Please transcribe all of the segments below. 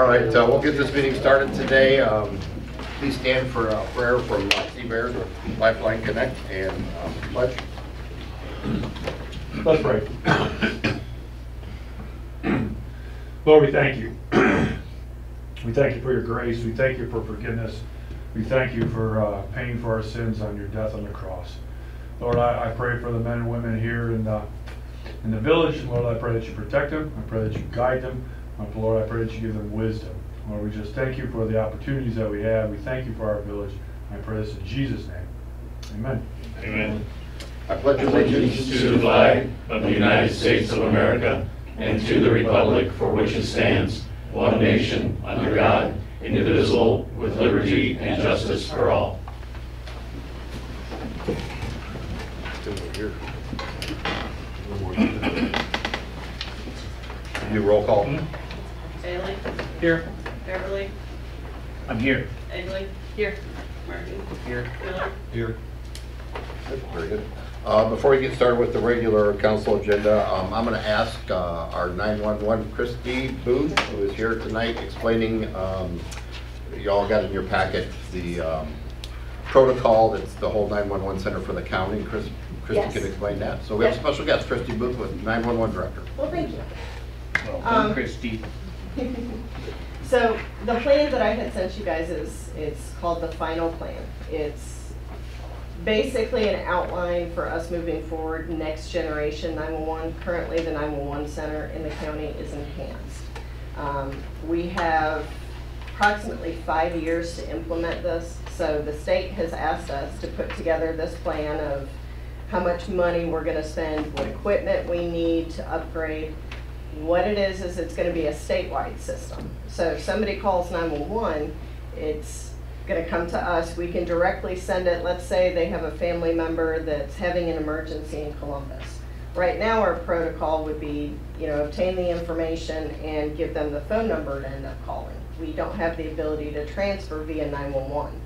right, we'll get this meeting started today. Please stand for a prayer from Seabears with Lifeline Connect and pledge. Let's pray. Lord, we thank you. We thank you for your grace. We thank you for forgiveness. We thank you for paying for our sins on your death on the cross. Lord, I pray for the men and women here in the village. Lord, I pray that you protect them. I pray that you guide them. Lord, I pray that you give them wisdom. Lord, we just thank you for the opportunities that we have. We thank you for our village. I pray this in Jesus' name. Amen. Amen. I pledge allegiance to the flag of the United States of America and to the republic for which it stands, one nation, under God, indivisible, with liberty and justice for all. Do roll call. Bailey? Here. Beverly? I'm here. Egley? Here. Martin? Here. Miller? Here. Very good. Before we get started with the regular council agenda, I'm going to ask our 911 Christy Booth, who is here tonight, explaining, you all got in your packet the protocol that's the whole 911 center for the county. Christy Yes. can explain that. So we have a special guest, Christy Booth, with 911 Director. Well, thank you. Welcome, Christy. So the plan that I had sent you guys it's called the final plan. It's basically an outline for us moving forward, next generation 911. Currently the 911 center in the county is enhanced. We have approximately 5 years to implement this. So the state has asked us to put together this plan of how much money we're going to spend, what equipment we need to upgrade. What it is it's going to be a statewide system. So if somebody calls 911, it's going to come to us. We can directly send it. Let's say they have a family member that's having an emergency in Columbus. Right now our protocol would be, obtain the information and give them the phone number to end up calling. We don't have the ability to transfer via 911.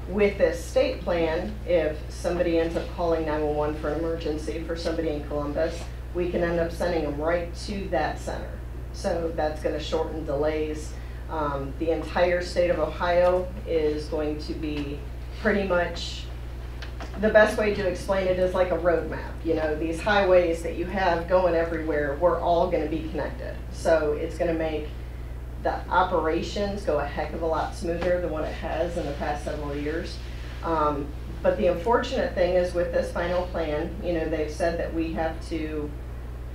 With this state plan, if somebody ends up calling 911 for an emergency for somebody in Columbus, we can end up sending them right to that center. So that's going to shorten delays. The entire state of Ohio is going to be pretty much, the best way to explain it is like a road map. These highways that you have going everywhere, we're all going to be connected. So it's going to make the operations go a heck of a lot smoother than what it has in the past several years. But the unfortunate thing is with this final plan, they've said that we have to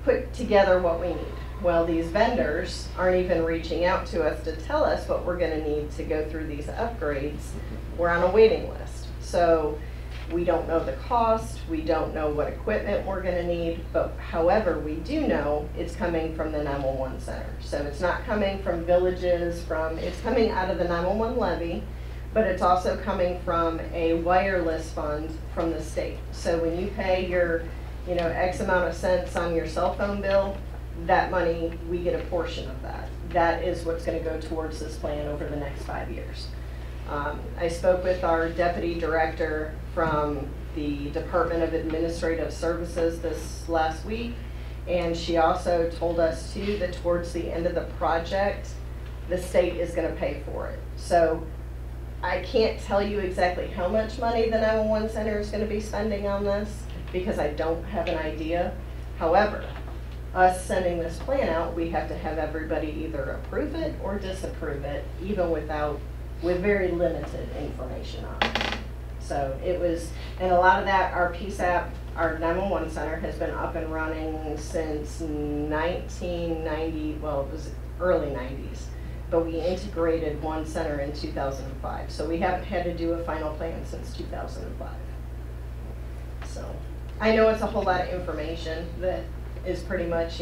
put together what we need. Well, these vendors aren't even reaching out to us to tell us what we're going to need to go through these upgrades. We're on a waiting list. So we don't know the cost, we don't know what equipment we're going to need, but however, we do know it's coming from the 911 center. So it's not coming from villages, it's coming out of the 911 levy, but it's also coming from a wireless fund from the state. So when you pay your, X amount of cents on your cell phone bill, that money, we get a portion of that. That is what's going to go towards this plan over the next 5 years. I spoke with our deputy director from the Department of Administrative Services this last week, and she also told us too that towards the end of the project, the state is going to pay for it. So I can't tell you exactly how much money the 911 center is going to be spending on this because I don't have an idea. However, us sending this plan out, we have to have everybody either approve it or disapprove it, even with very limited information on it. So it was, and a lot of that, our PSAP, our 911 center has been up and running since 1990, well, it was early 90s, but we integrated one center in 2005. So we haven't had to do a final plan since 2005. So I know it's a whole lot of information that is pretty much,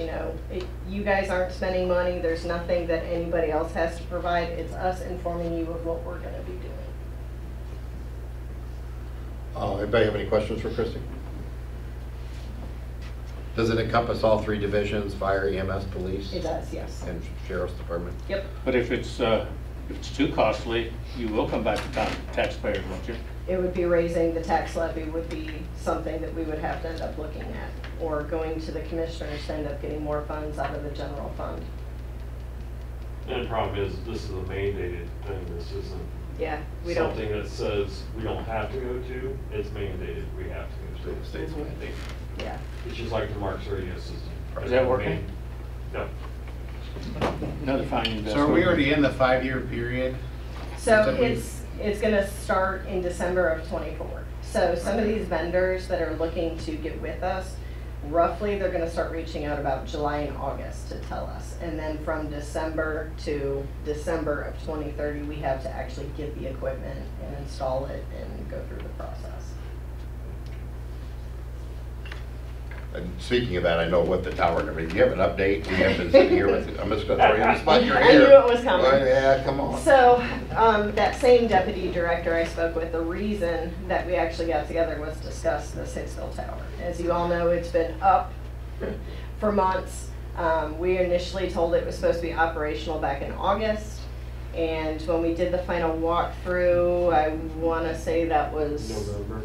you guys aren't spending money. There's nothing that anybody else has to provide. It's us informing you of what we're going to be doing. Anybody have any questions for Christy? Does it encompass all 3 divisions, fire, EMS, police? It does, yes. And sheriff's department? Yep. But if it's too costly, you will come back to taxpayers, won't you? It would be raising the tax levy would be something that we would have to end up looking at, or going to the commissioners to end up getting more funds out of the general fund. And the problem is, this is a mandated thing, this isn't Yeah, we don't. something that says we don't have to go to, it's mandated, we have to go The to. state's mandate. Yeah. It's just like the Mark's radio system. Is that working? No. Another fine investment. So are we already in the 5-year period? So Is that it's gonna start in December of '24. So some of these vendors that are looking to get with us, roughly they're gonna start reaching out about July and August to tell us. And then from December to December of 2030, we have to actually get the equipment and install it and go through the process. And speaking of that, I know what the tower and everything, do you have an update? We have been sitting here with, I'm just gonna throw you in the spot, you're I here. knew it was coming. Well, yeah, come on. So, that same deputy director I spoke with, the reason that we actually got together was to discuss this Hicksville tower. As you all know, it's been up for months. We initially told it was supposed to be operational back in August. And when we did the final walkthrough, I wanna say that was. November.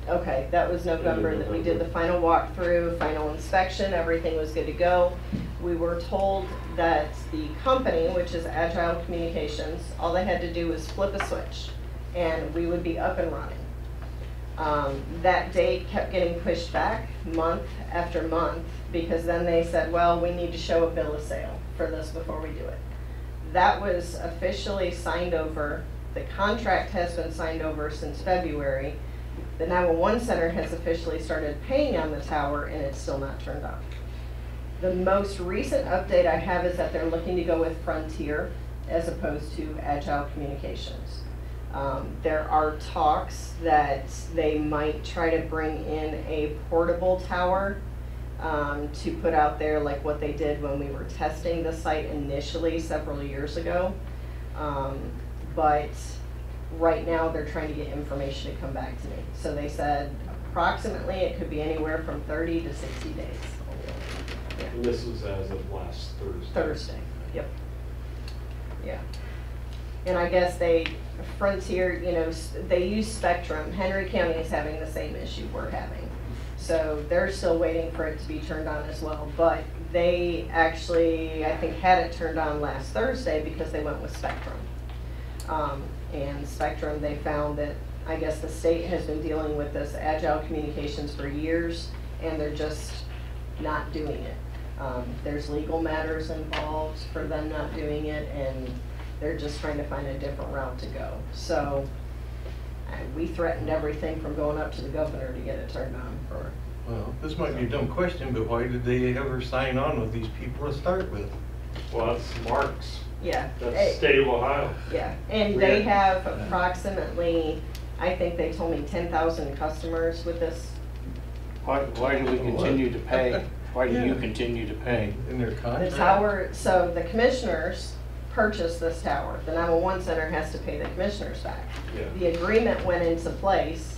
Okay, that was November that we did the final walkthrough, final inspection, everything was good to go. We were told that the company, which is Agile Communications, all they had to do was flip a switch and we would be up and running. That date kept getting pushed back month after month because then they said, well, we need to show a bill of sale for this before we do it. That was officially signed over. The contract has been signed over since February. The 911 center has officially started paying on the tower and it's still not turned on. The most recent update I have is that they're looking to go with Frontier as opposed to Agile Communications. There are talks that they might try to bring in a portable tower to put out there like what they did when we were testing the site initially several years ago. But right now they're trying to get information to come back to me. So they said approximately it could be anywhere from 30 to 60 days. Yeah. And this was as of last Thursday. Thursday, yep. Yeah. And I guess Frontier, you know, they use Spectrum. Henry County is having the same issue we're having. So they're still waiting for it to be turned on as well. But they actually, I think, had it turned on last Thursday because they went with Spectrum. And Spectrum, they found that, I guess the state has been dealing with this Agile Communications for years, and they're just not doing it. There's legal matters involved for them not doing it, and they're just trying to find a different route to go. So we threatened everything from going up to the governor to get it turned on. Well, this might be a dumb question, but why did they ever sign on with these people to start with? Well, that's Mark's. Yeah. That's state of Ohio. Yeah, and they have approximately, I think they told me 10,000 customers with this. Why do we continue to pay? Why do you continue to pay? In their The contract? tower, so the commissioners purchased this tower. The 911 center has to pay the commissioners back. Yeah. The agreement went into place.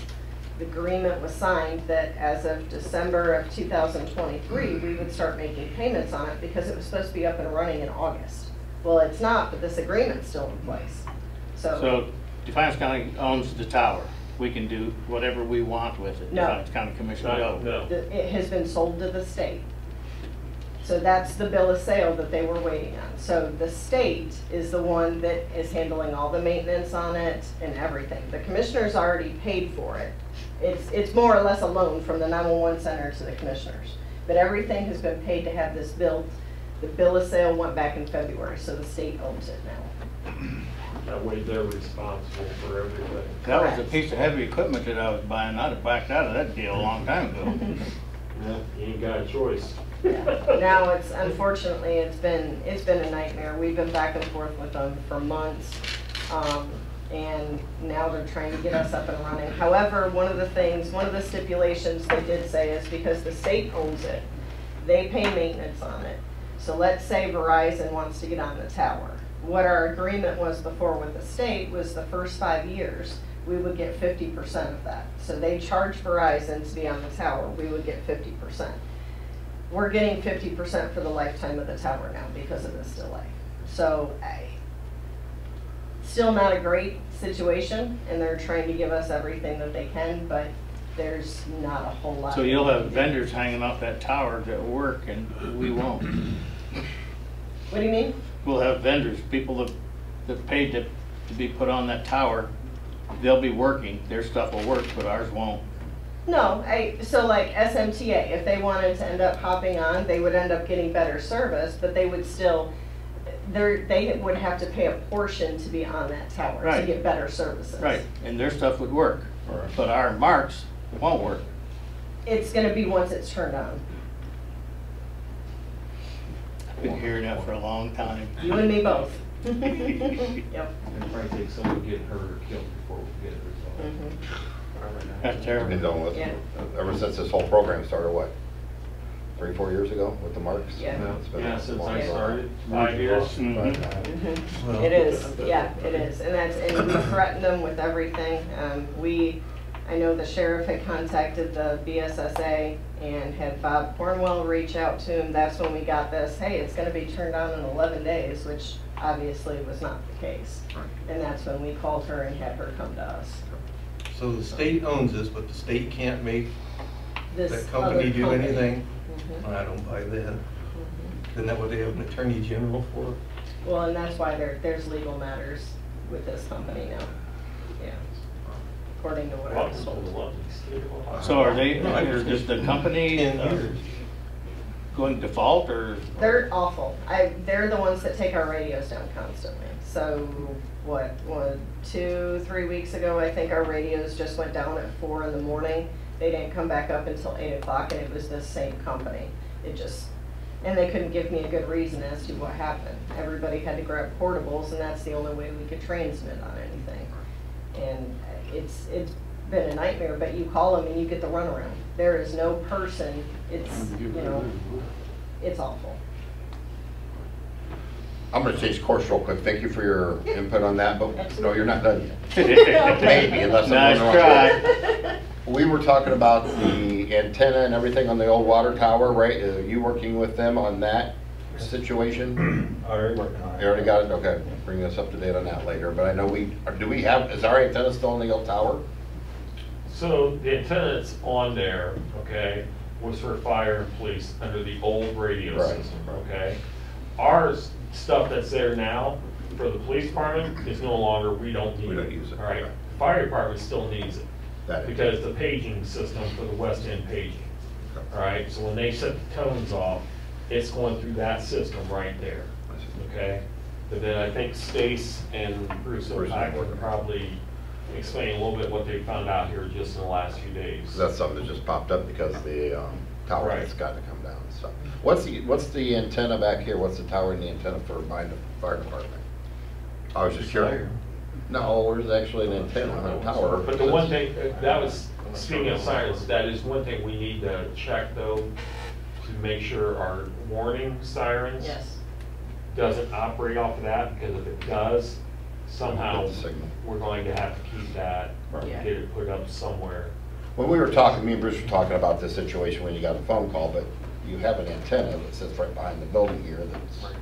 The agreement was signed that as of December of 2023, we would start making payments on it because it was supposed to be up and running in August. Well, it's not, but this agreement's still in place. So Defiance County owns the tower. We can do whatever we want with it. No. Defiance County Commission, No, no. no. It has been sold to the state. So that's the bill of sale that they were waiting on. So the state is the one that is handling all the maintenance on it and everything. The commissioners already paid for it. It's more or less a loan from the 911 center to the commissioners. But everything has been paid to have this built. The bill of sale went back in February, so the state owns it now. That way they're responsible for everything. That was a piece of heavy equipment that I was buying. I'd have backed out of that deal a long time ago. Yeah, you ain't got a choice. Now unfortunately it's been a nightmare. We've been back and forth with them for months. And now they're trying to get us up and running. However, one of the stipulations they did say is because the state owns it, they pay maintenance on it. So let's say Verizon wants to get on the tower. What our agreement was before with the state was the first 5 years, we would get 50% of that. So they charge Verizon to be on the tower, we would get 50%. We're getting 50% for the lifetime of the tower now because of this delay. So still not a great situation, and they're trying to give us everything that they can, but there's not a whole lot. So you'll have vendors hanging off that tower that work and we won't. What do you mean? we'll have vendors, people that paid to be put on that tower, they'll be working, their stuff will work, but ours won't. No, so like SMTA, if they wanted to end up hopping on, they would end up getting better service, but they would still, they would have to pay a portion to be on that tower to Right. get better services. Right, and their stuff would work, Right. but our marks won't work. It's gonna be once it's turned on. Been hearing that for a long time. You and me both. Yep. And probably take someone getting hurt or killed before we get it resolved. Mhm. That's We've terrible. been dealing with, Yeah. ever since this whole program started, what, 3, 4 years ago with the marks? Yeah. It's been Yeah, a since long I time. started, 5 years. Mhm. Mhm. It is, yeah, it is, and we threatened them with everything. I know the sheriff had contacted the BSSA and had Bob Cornwell reach out to him. That's when we got this, hey, it's gonna be turned on in 11 days, which obviously was not the case. Right. And that's when we called her and had her come to us. So the state owns this, but the state can't make This that company other do company. anything? Mhm. I don't buy that. Mhm. Isn't that what they have an attorney general for? Well, and that's why there's legal matters with this company now. Yeah. According to what I was told. So are they, No, I heard is the company 10 years. going default or? They're awful. They're the ones that take our radios down constantly. So what, 2, 3 weeks ago, I think our radios just went down at 4 in the morning. They didn't come back up until 8 o'clock, and it was this same company. And they couldn't give me a good reason as to what happened. Everybody had to grab portables, and that's the only way we could transmit on anything. And it's been a nightmare, but you call them and you get the runaround. There is no person, it's awful. I'm gonna change course real quick. Thank you for your input on that, but no, you're not done yet. Maybe, unless I'm Nice going the wrong way. try. We were talking about the antenna and everything on the old water tower, right? Are you working with them on that situation? Already working on it. You already got it? Okay, bring us up to date on that later. But I know is our antenna still on the old tower? So the antenna that's on there, okay, was for fire and police under the old radio Right, system, right. okay? Our stuff that's there now for the police department is no longer, we don't need it. We don't use it, All right, right. fire department still needs it. That is- Because the paging system for the west end paging. All right, so when they set the tones off, it's going through that system right there, okay? But then I think Stace and Bruce Bruce O'Pack is working. would probably explain a little bit what they found out here just in the last few days. So that's something that just popped up because the tower Right. has got to come down and stuff. What's the antenna back here? What's the tower and the antenna for behind the fire department? I was just curious. No, there's actually an antenna on a tower. But the one thing, that was, speaking of sirens, that is one thing we need to check though, to make sure our warning sirens Yes. doesn't operate off of that, because if it does, somehow Get the signal. we're going to have to keep that, or Yeah. get it put up somewhere. When we were talking, me and Bruce were talking about this situation when you got a phone call, but you have an antenna that sits right behind the building here that's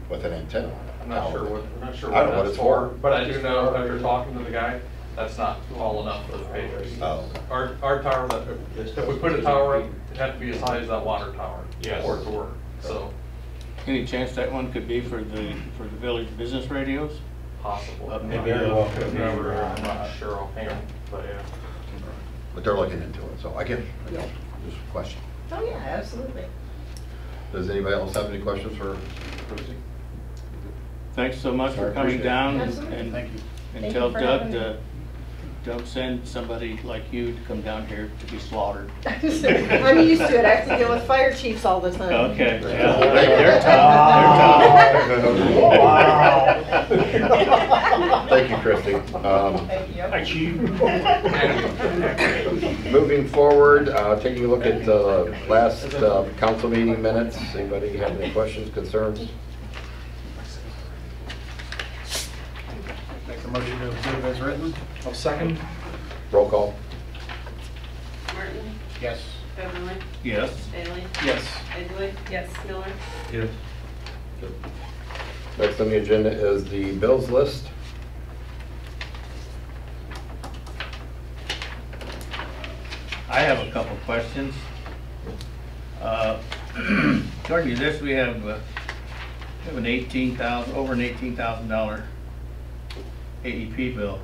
with an antenna on it. I'm not sure what I don't know what that's it's for. but I do know after talking to the guy, that's not tall enough for the pagers. Oh. Our tower, if we put a tower up, it had to be as high as that water tower Yes. for it to work, so Any chance that one could be for the village business radios? possible. Maybe Very well could be. Never, I'm not sure offhand, but yeah. But they're looking into it, so I get, just a question. Oh, yeah, absolutely. Does anybody else have any questions for Christie? Thanks so much I for coming appreciate it. down Absolutely. and Thank you. and Thank tell you for Doug having me. to, don't send somebody like you to come down here to be slaughtered. I'm used to it. I have to deal with fire chiefs all the time. Okay, yeah, they're tough, Wow. Thank you, Christie. Thank you. Hi, Chief. Moving forward, taking a look at the last council meeting minutes. Anybody have any questions, concerns? Make the motion to approve as written. I'll second. Roll call. Martin, Yes. Beverly, Yes. Bailey, Yes. Egley. Yes. Miller. Yes. Next on the agenda is the bills list. I have a couple questions. According to this, we have have an over an $18,000 AEP bill.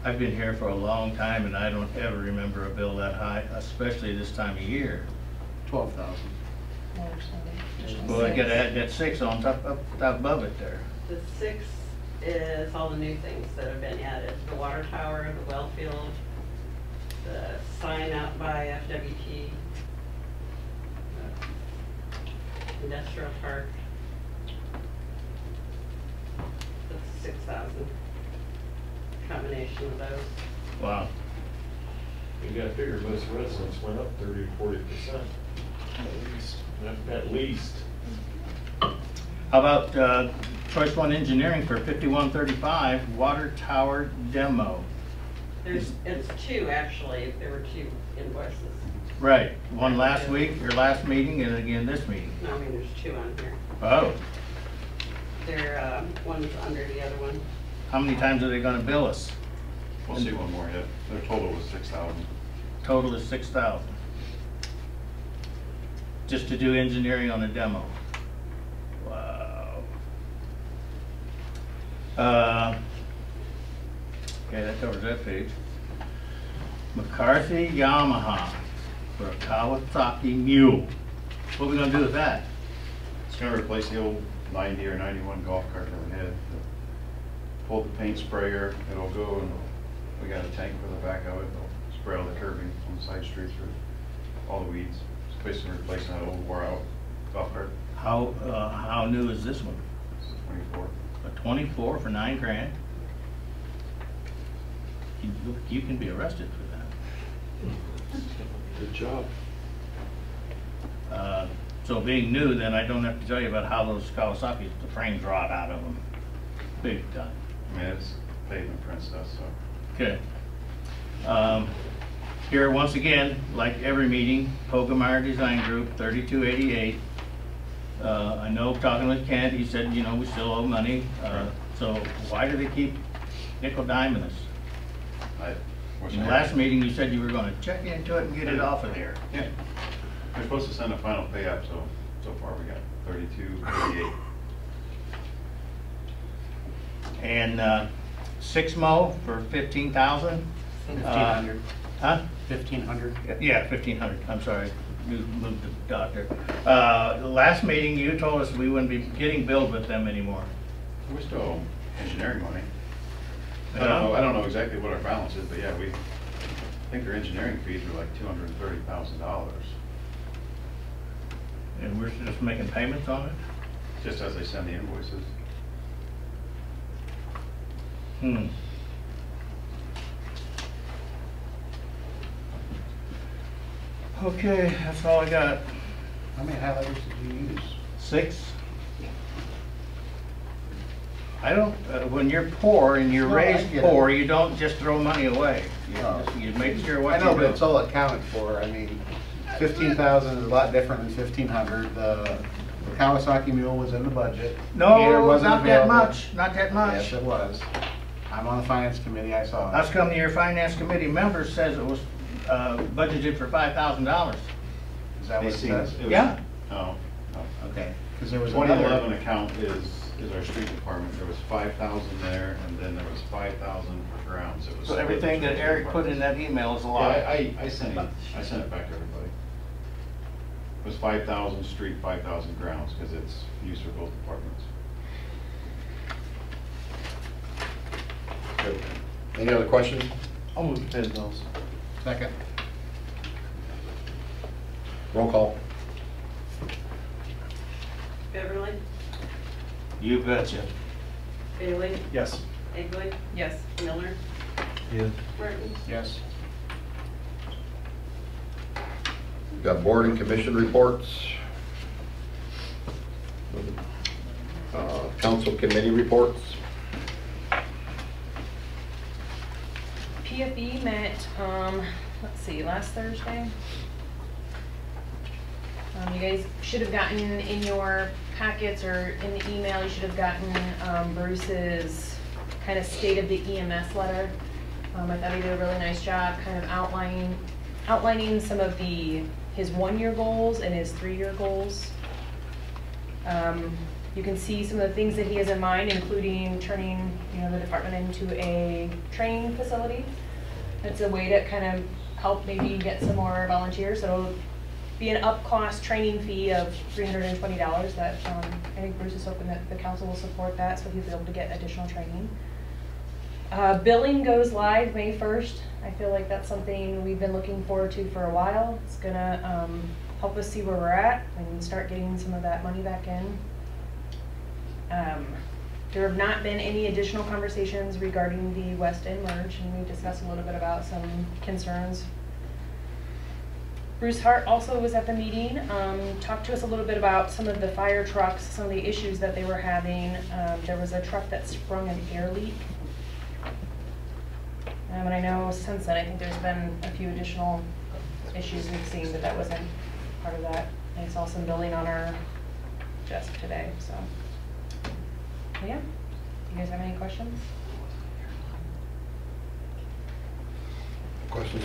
I've been here for a long time and I don't ever remember a bill that high, especially this time of year. 12,000. Well, I gotta add that 6 on top above it there. The 6 is all the new things that have been added. The water tower, the well field, the sign out by FWT, the industrial park. That's 6,000. Combination of those. Wow. You gotta figure most residents went up 30 to 40%. At least. At least. How about Choice One Engineering for $5135 water tower demo? It's 2 actually. There were 2 invoices. Right, one last week, your last meeting, and again this meeting. No, I mean there's 2 on here. Oh, They're one's under the other one. how many times are they gonna bill us? We'll see one more yet. Their total was 6,000. Total is 6,000. Just to do engineering on a demo. Wow. Okay, that covers that page. McCarthy Yamaha for a Kawasaki Mule. What are we gonna do with that? It's gonna replace the old 90 or 91 golf cart that we had. Pull the paint sprayer, it'll go, and we got a tank for the back of it. It'll spray all the curbing on the side streets for all the weeds. It's basically replacing that old wore out golf cart. How new is this one? It's a 24. A 24 for $9 grand? You can be arrested for that. Good job. So being new, then I don't have to tell you about how those Kawasaki's, the frames rot out of them. Big time. I mean, it's pavement print stuff, so. Okay. Here, once again, like every meeting, Pogemeyer Design Group, 3288. I know, talking with Kent, he said, you know, we still owe money. So why do they keep nickel diming us? In the last meeting, you said you were gonna check into it and get it off of there. Yeah. We're supposed to send a final pay up, so far we got 3288. And 6 mo for 15,000. 1,500. Huh? 1,500. Yeah, 1,500. I'm sorry, moved the doctor. The last meeting, you told us we wouldn't be getting billed with them anymore. We still owe engineering money. Yeah. I don't know exactly what our balance is, but yeah, I think their engineering fees were like $230,000, And we're just making payments on it? just as they send the invoices. Okay, that's all I got. How many highlighters did you use? 6. I don't, when you're poor and you're No, I raised get it. poor, you don't just throw money away. You make sure what I you know, do. but it's all accounted for. I mean, 15,000 is a lot different than 1,500. The Kawasaki Mule was in the budget. Either No, wasn't not that available. much, not that much. Yes, it was. I'm on the finance committee, I saw How it. come your finance committee member says it was budgeted for $5,000? Is that what it says? Yeah. No, no. Okay, because there was another. 2011 account is our street department. There was 5,000 there, and then there was 5,000 for grounds. It was So split everything that between Eric put in departments. that email is a Yeah, lie. I sent it back to everybody. It was 5,000 street, 5,000 grounds, because it's used for both departments. Good. Any other questions? I'll move the pay bills. Second. Roll call. Beverly, You betcha. Bailey, Yes. Egley. Yes. Miller, Yeah. Martin. Yes. We've got board and commission reports. Council committee reports. PFE met, let's see, last Thursday. You guys should have gotten in your packets or in the email, you should have gotten Bruce's kind of state of the EMS letter. I thought he did a really nice job kind of outlining some of his 1-year goals and his 3-year goals. You can see some of the things that he has in mind, including turning, the department into a training facility. It's a way to kind of help maybe get some more volunteers. So it'll be an up-cost training fee of $320 that I think Bruce is hoping that the council will support that, so he'll be able to get additional training. Billing goes live May 1st. I feel like that's something we've been looking forward to for a while. It's gonna help us see where we're at and start getting some of that money back in. There have not been any additional conversations regarding the West End merge, and we discussed a little bit about some concerns. Bruce Hart also was at the meeting, talked to us a little bit about some of the fire trucks, some of the issues that they were having. There was a truck that sprung an air leak. And I know since then, I think there's been a few additional issues we've seen, but that wasn't part of that. I saw some billing on our desk today, so. Yeah, you guys have any questions? Questions?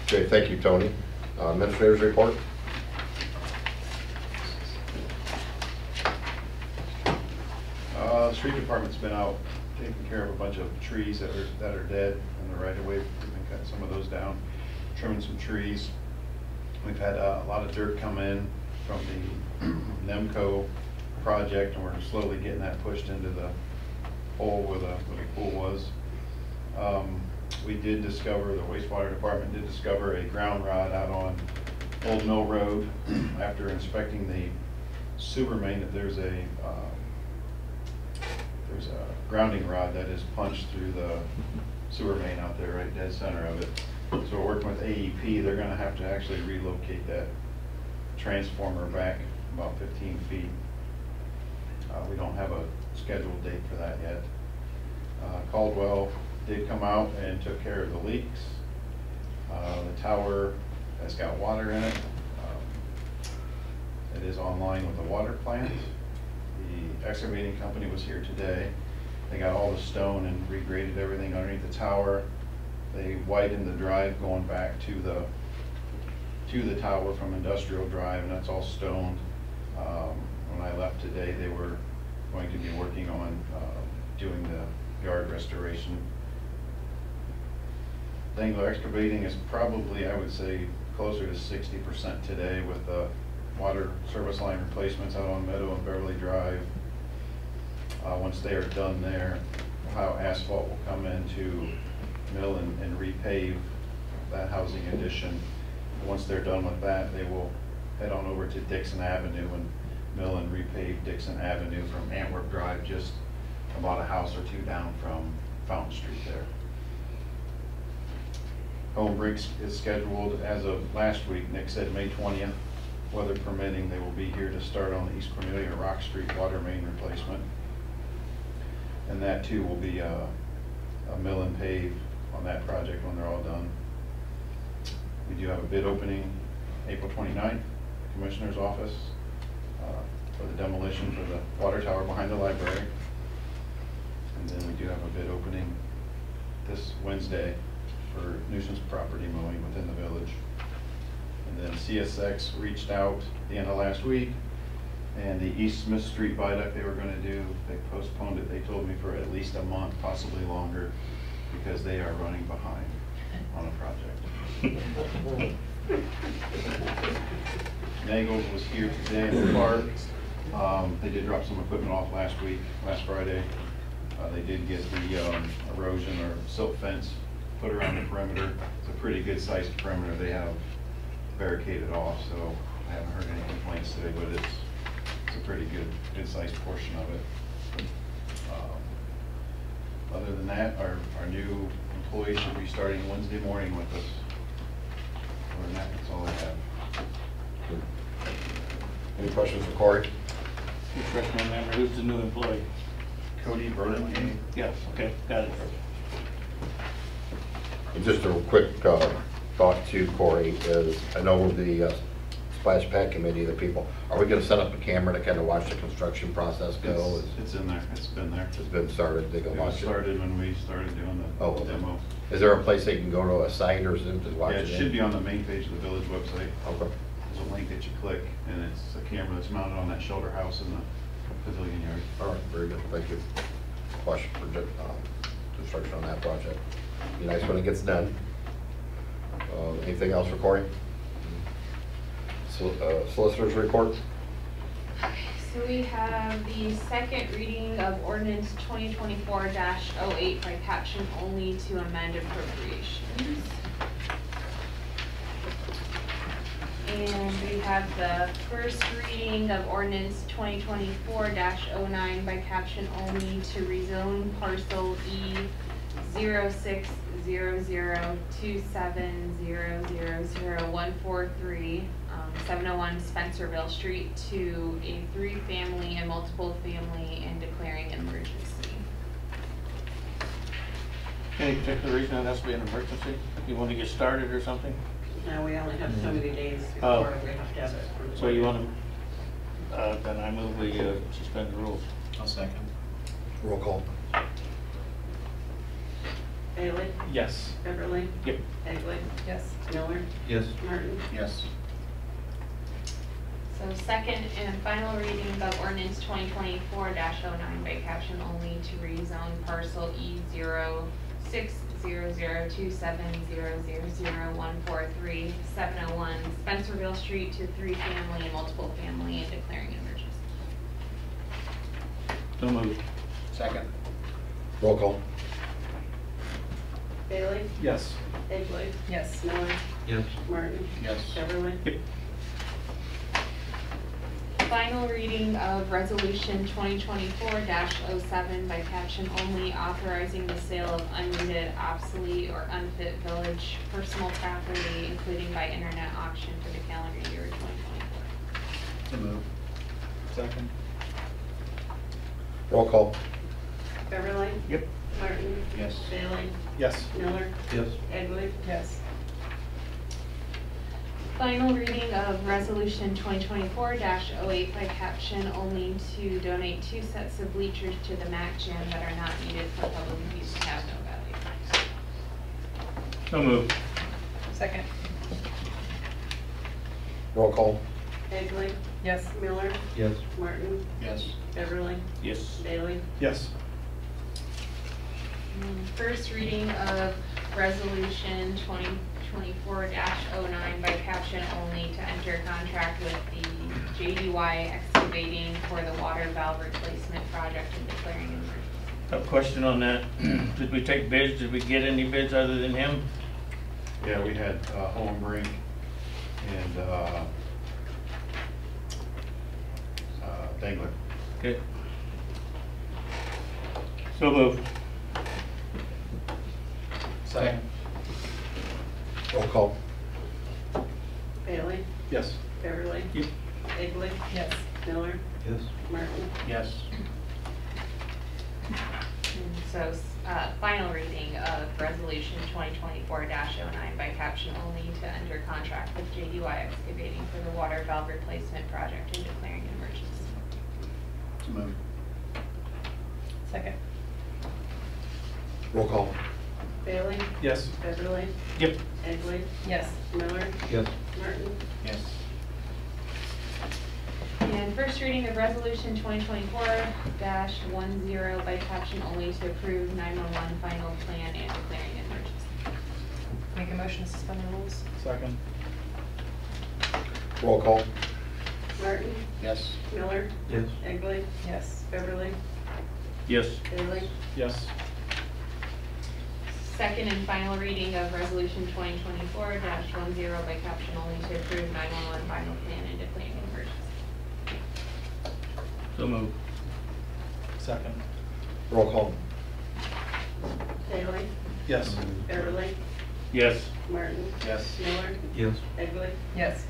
Okay, thank you, Tony. Administrator's report. The street department's been out taking care of a bunch of trees that are dead in the right of way. We've been cutting some of those down, trimming some trees. We've had a lot of dirt come in from the NEMCO project, and we're slowly getting that pushed into the hole where the pool was. We did discover, the wastewater department did discover a ground rod out on Old Mill Road. After inspecting the sewer main, that there's a grounding rod that is punched through the sewer main out there, right dead center of it. So we're working with AEP. They're going to have to actually relocate that transformer back about 15 feet. We don't have a scheduled date for that yet. Caldwell did come out and took care of the leaks. The tower has got water in it. It is online with the water plant. The excavating company was here today. They got all the stone and regraded everything underneath the tower. They widened the drive going back to the tower from Industrial Drive, and that's all stoned. When I left today, they were going to be working on doing the yard restoration. Dangler excavating is probably, I would say, closer to 60% today with the water service line replacements out on Meadow and Beverly Drive. Once they are done there, Ohio Asphalt will come in to mill and repave that housing addition. Once they're done with that, they will head on over to Dixon Avenue and mill and repave Dixon Avenue from Antwerp Drive, just about a house or two down from Fountain Street there. Home Bricks is scheduled as of last week. Nick said May 20th. Weather permitting, they will be here to start on the East Cornelia Rock Street water main replacement. And that too will be a mill and pave on that project when they're all done. We do have a bid opening April 29th, Commissioner's Office, for the demolition for the water tower behind the library. And then we do have a bid opening this Wednesday for nuisance property mowing within the village. And then CSX reached out at the end of last week, and the East Smith Street viaduct they were going to do, they postponed it, they told me, for at least a month, possibly longer, because they are running behind on a project. Nagels was here today in the park. They did drop some equipment off last Friday. They did get the erosion or silt fence put around the perimeter. It's a pretty good sized perimeter they have barricaded off, so I haven't heard any complaints today, but it's a pretty good sized portion of it. Other than that, our new employees should be starting Wednesday morning with us. Other than that, that's all I have. Any questions for Corey? Refresh my memory, who's the new employee? Cody Burlingame. Yes, okay, got it. And just a quick thought to Corey is, I know the Splash Pad Committee, the people, are we going to set up a camera to kind of watch the construction process go? It's in there, it's been there. It's been started, they can It watch was it? started when we started doing the demo. Is there a place they can go to, a site or something to watch Yeah, it? it should be on the main page of the village website. Okay. There's a a link that you click, and it's a camera that's mounted on that shelter house in the pavilion yard. All right, very good, thank you. Question for construction on that project. Be nice when it gets done. Anything else for Corey? Solicitor's report? So we have the second reading of ordinance 2024-08 by caption only to amend appropriations. And we have the first reading of ordinance 2024-09 by caption only to rezone parcel E060027000143, 701 Spencerville Street to a 3-family and multiple family and declaring an emergency. Any particular reason that has to be an emergency? You want to get started or something? No, we only have so many days Oh. before we have to have it. So you want to, then I move we suspend the rules. I'll second. Roll call. Bailey? Yes. Beverly? Yep. Egley? Yes. Miller? Yes. Martin? Yes. So second and final reading of ordinance 2024-09 by caption only to rezone parcel E060027000143, 701 Spencerville Street to 3-family and multiple family and declaring an emergency. So moved. Second. Roll call. Bailey? Yes. Egley? Yes. Miller? Yes. Martin? Yes. Beverly? Yep. Final reading of resolution 2024-07 by caption only authorizing the sale of unneeded, obsolete, or unfit village personal property, including by internet auction for the calendar year 2024. So moved. Second. Roll call. Beverly? Yep. Martin? Yes. Bailey? Yes. Miller? Yes. Egley? Yes. Final reading of resolution 2024-08 by caption only to donate 2 sets of bleachers to the MAC gym that are not needed for public use and have no value. So moved. Second. Roll call. Egley? Yes. Miller? Yes. Martin? Yes. Beverly? Yes. Bailey? Yes. First reading of resolution 2024-09 by caption only to enter a contract with the JDY excavating for the water valve replacement project and declaring an emergency. A question on that. Did we take bids? Did we get any bids other than him? Yeah, we had Hohenbrink and Dangler. Okay. So moved. Second. Roll call. Bailey? Yes. Beverly? Yep. Egley? Yes. Miller? Yes. Martin? Yes. So, final reading of resolution 2024-09 by caption only to enter contract with JDY excavating for the water valve replacement project and declaring an emergency. So moved. Second. Roll call. Bailey? Yes. Beverly? Yep. Egley? Yes. Miller? Yes. Martin? Yes. And first reading of resolution 2024-10 by caption only to approve 911 final plan and declaring an emergency. Make a motion to suspend the rules. Second. Roll call. Martin? Yes. Miller? Yes. Egley? Yes. Beverly? Yes. Bailey? Yes. Second and final reading of resolution 2024-10 by caption only to approve 911 final plan and declaring an emergency. So moved. Second. Roll call. Bailey? Yes. Beverly? Yes. Martin? Yes. Miller? Yes. Egley? Yes.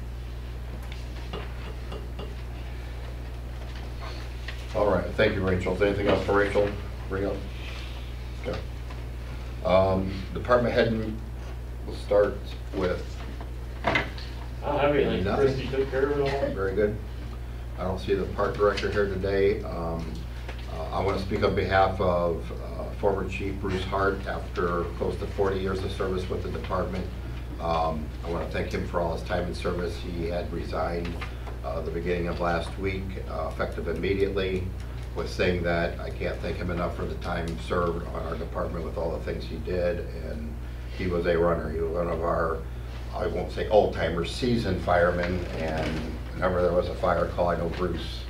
All right, thank you, Rachel. Is there anything else for Rachel? Bring up. Okay. Department head, we'll start with. I don't have anything. Nothing. Christie took care of it all. Very good. I don't see the park director here today. I want to speak on behalf of former Chief Bruce Hart. After close to 40 years of service with the department, I want to thank him for all his time and service. He had resigned the beginning of last week, effective immediately, was saying that I can't thank him enough for the time served on our department with all the things he did, and he was a runner. He was one of our, I won't say old-timers, seasoned firemen, and whenever there was a fire call, I know Bruce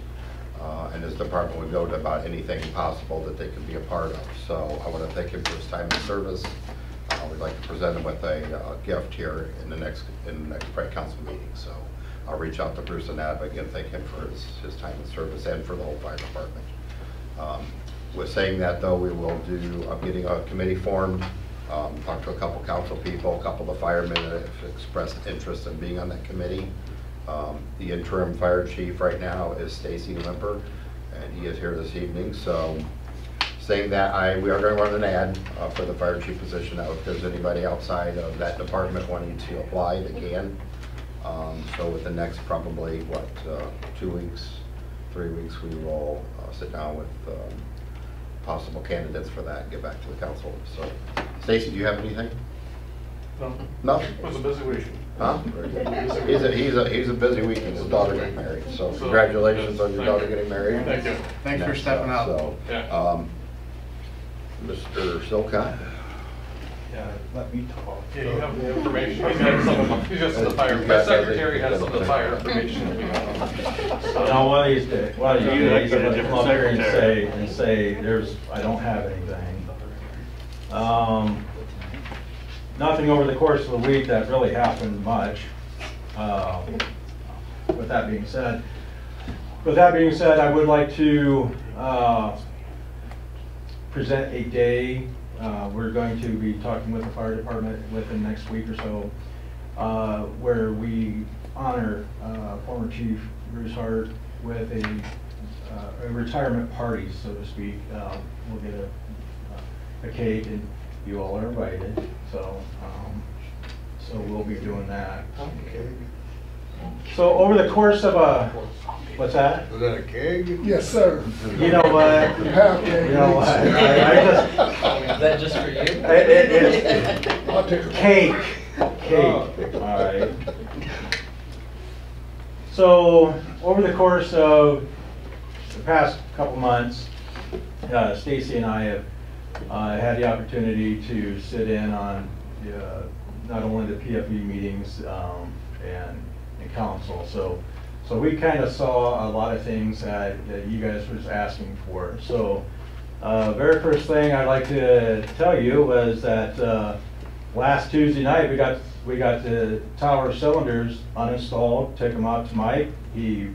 and his department would go to about anything possible that they could be a part of. So I want to thank him for his time and service. We'd like to present him with a gift here in the next Pride Council meeting. So I'll reach out to Bruce and that, but again, thank him for his time and service and for the whole fire department. With saying that though, we will do, I'm getting a committee formed, talk to a couple council people, a couple of firemen that have expressed interest in being on that committee. The interim fire chief right now is Stacy Limper, and he is here this evening. So saying that, we are going to run an ad for the fire chief position. Now, if there's anybody outside of that department wanting to apply, they can. So with the next probably, 2 weeks, 3 weeks, we will sit down with possible candidates for that and get back to the council. So, Stacy, do you have anything? No. Nothing? It was a busy week. Huh? He's a busy week, and his daughter got married. So congratulations on your daughter getting married. Thank you. Thanks for stepping up. So, Yeah. Mr. Silcott? Yeah, let me talk. Yeah, you have the information. He's got some of the fire. My secretary has some of the fire information. Now, one of these days, you guys get a different come up here secretary. and say, I don't have anything. Nothing over the course of the week that really happened much. With that being said, I would like to present a day. We're going to be talking with the fire department within the next week or so, where we honor former Chief Bruce Hart with a retirement party, so to speak. We'll get a cake, and you all are invited. So we'll be doing that. Okay. So over the course of what's that? Was that a keg? Yes, sir. You know what? Half keg. You know what? I just. Is that just for you? It's I'll take a cake. Cake. All right. So over the course of the past couple months, Stacy and I have had the opportunity to sit in on not only the PFE meetings and council. So we kind of saw a lot of things that you guys was asking for. So very first thing I'd like to tell you was that last Tuesday night we got the tower cylinders uninstalled, took them out to Mike. He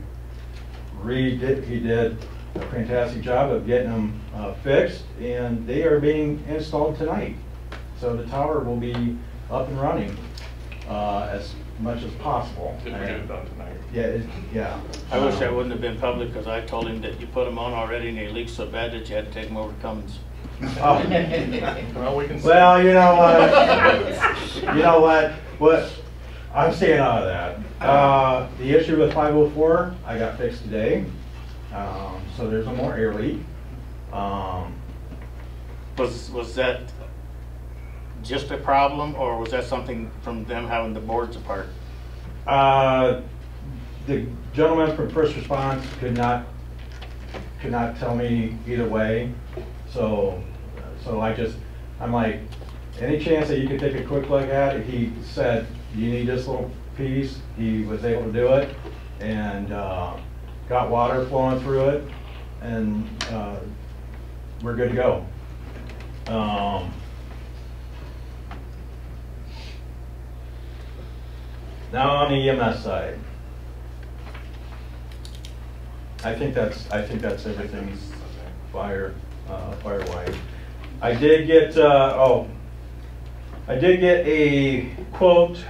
did a fantastic job of getting them fixed, and they are being installed tonight. So the tower will be up and running as much as possible. If we get it done tonight. Yeah. I wish I wouldn't have been public, because I told him that you put them on already and they leaked so bad that you had to take them over to Cummins. Oh. Well, we can see. Well, you know what? You know what? I'm staying out of that. The issue with 504, I got fixed today. So there's no more air leak. Was that just a problem, or was that something from them having the boards apart? The gentleman from First Response could not tell me either way. So I'm like, any chance that you could take a quick look at it? He said, you need this little piece. He was able to do it, and got water flowing through it, and we're good to go. Now on the EMS side, I think that's everything fire-wise. I did get a quote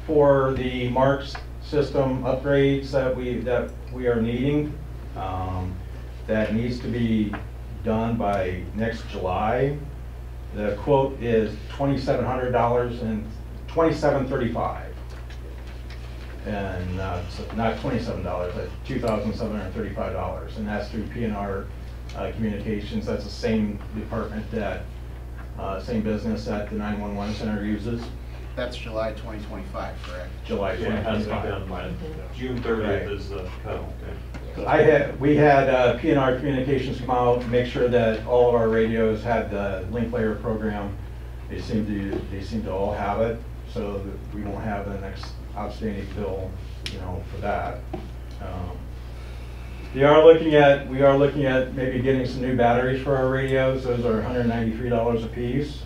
for the Marks system upgrades that we are needing. That needs to be done by next July. The quote is $2,700 and $2,735. And not $27, that's $2,735, and that's through P&R Communications. That's the same department that, same business that the 911 center uses. That's July 2025, correct? July Yeah, it has to be 2025. done by June 30th is the cutoff. We had P&R Communications come out, make sure that all of our radios had the link layer program. They seem to all have it, so that we won't have the next outstanding bill, for that. We are looking at maybe getting some new batteries for our radios. Those are $193 a piece.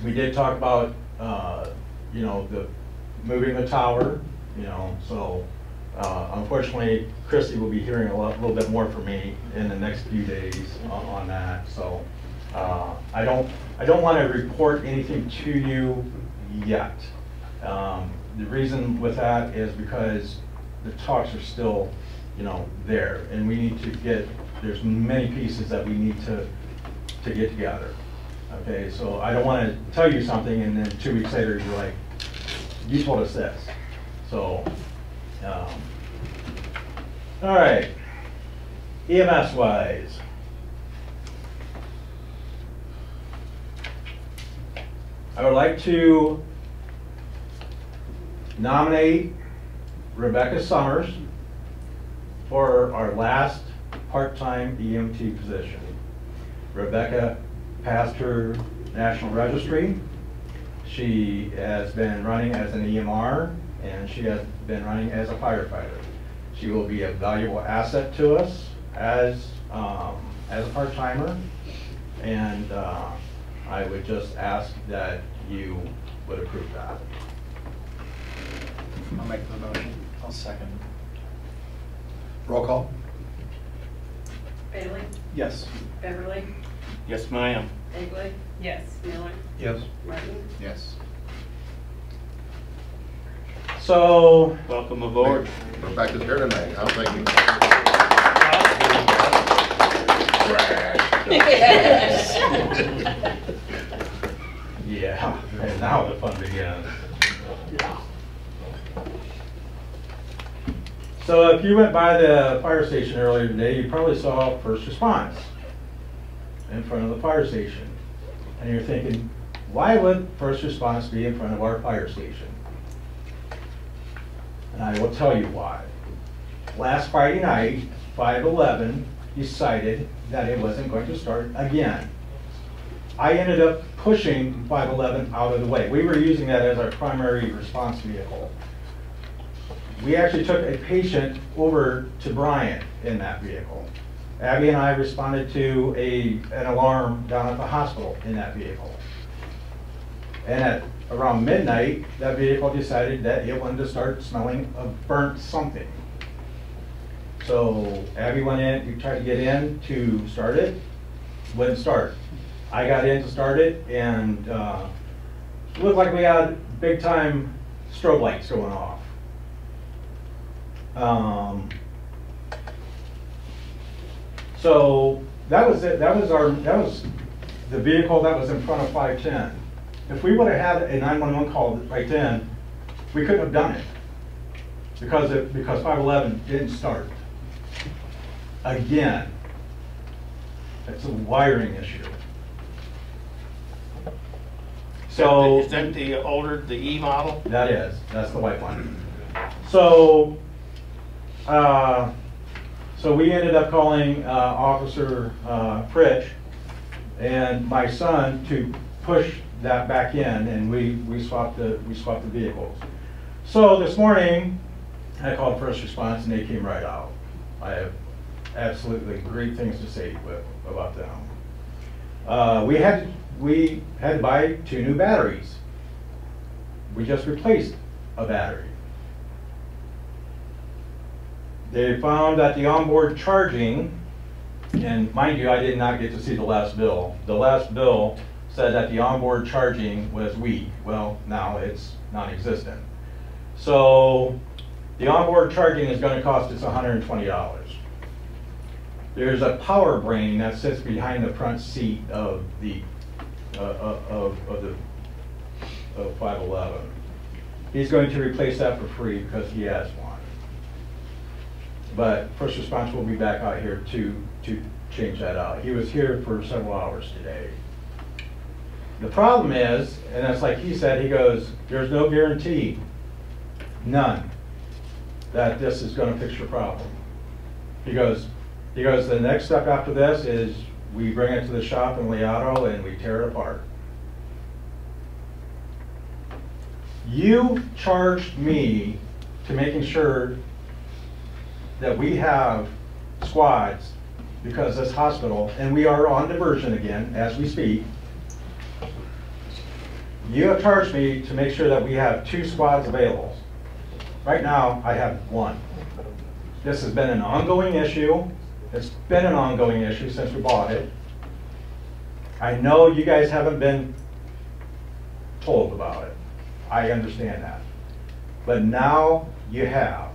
We did talk about, the moving the tower, so unfortunately, Christy will be hearing a little bit more from me in the next few days on that. So I don't want to report anything to you yet. The reason with that is because the talks are still, there, and we need to get. There's many pieces that we need to get together. Okay, so I don't want to tell you something and then 2 weeks later you're like, you told us this. So, all right, EMS wise. I would like to nominate Rebecca Summers for our last part-time EMT position. Rebecca passed her national registry. She has been running as an EMR, and she has been running as a firefighter. She will be a valuable asset to us as a part-timer, and I would just ask that you would approve that. I'll make the motion. I'll second. Roll call? Bailey? Yes. Beverly? Yes, ma'am. Egley? Yes. Miller? Yes. Martin? Yes. So, Welcome aboard. Rebecca's here tonight, huh? Thank you. yeah, and now the fun begins. So if you went by the fire station earlier today, you probably saw first response in front of the fire station. And you're thinking, why would first response be in front of our fire station? And I will tell you why. Last Friday night, 5/11 decided that it wasn't going to start again. I ended up pushing 5/11 out of the way. We were using that as our primary response vehicle. We actually took a patient over to Bryant in that vehicle. Abby and I responded to an alarm down at the hospital in that vehicle. And at around midnight, that vehicle decided that it wanted to start smelling of burnt something. So Abby went in, we tried to get in to start it, wouldn't start. I got in to start it, and it looked like we had big time strobe lights going off. So that was it. That was the vehicle that was in front of 510. If we would have had a 911 call right then, we couldn't have done it because 511 didn't start. Again, it's a wiring issue. So Is that the E model? that's the white one. So, so we ended up calling Officer Fritsch and my son to push that back in, and we swapped the vehicles. So this morning, I called first response, and they came right out. I have absolutely great things to say about them. We had to buy 2 new batteries. We just replaced a battery. They found that the onboard charging, and mind you, I did not get to see the last bill. The last bill said that the onboard charging was weak. Well, now it's non-existent. So the onboard charging is going to cost us $120. There's a power brain that sits behind the front seat of the 511. He's going to replace that for free because he has one. But first response will be back out here to change that out. He was here for several hours today. The problem is, and it's like he said, he goes, there's no guarantee, none, that this is gonna fix your problem. He goes, the next step after this is we bring it to the shop in Leato and we tear it apart. You charged me to making sure that we have squads because this hospital, and we are on diversion again as we speak. You have charged me to make sure that we have 2 squads available. Right now, I have 1. This has been an ongoing issue. It's been an ongoing issue since we bought it. I know you guys haven't been told about it. I understand that. But now you have.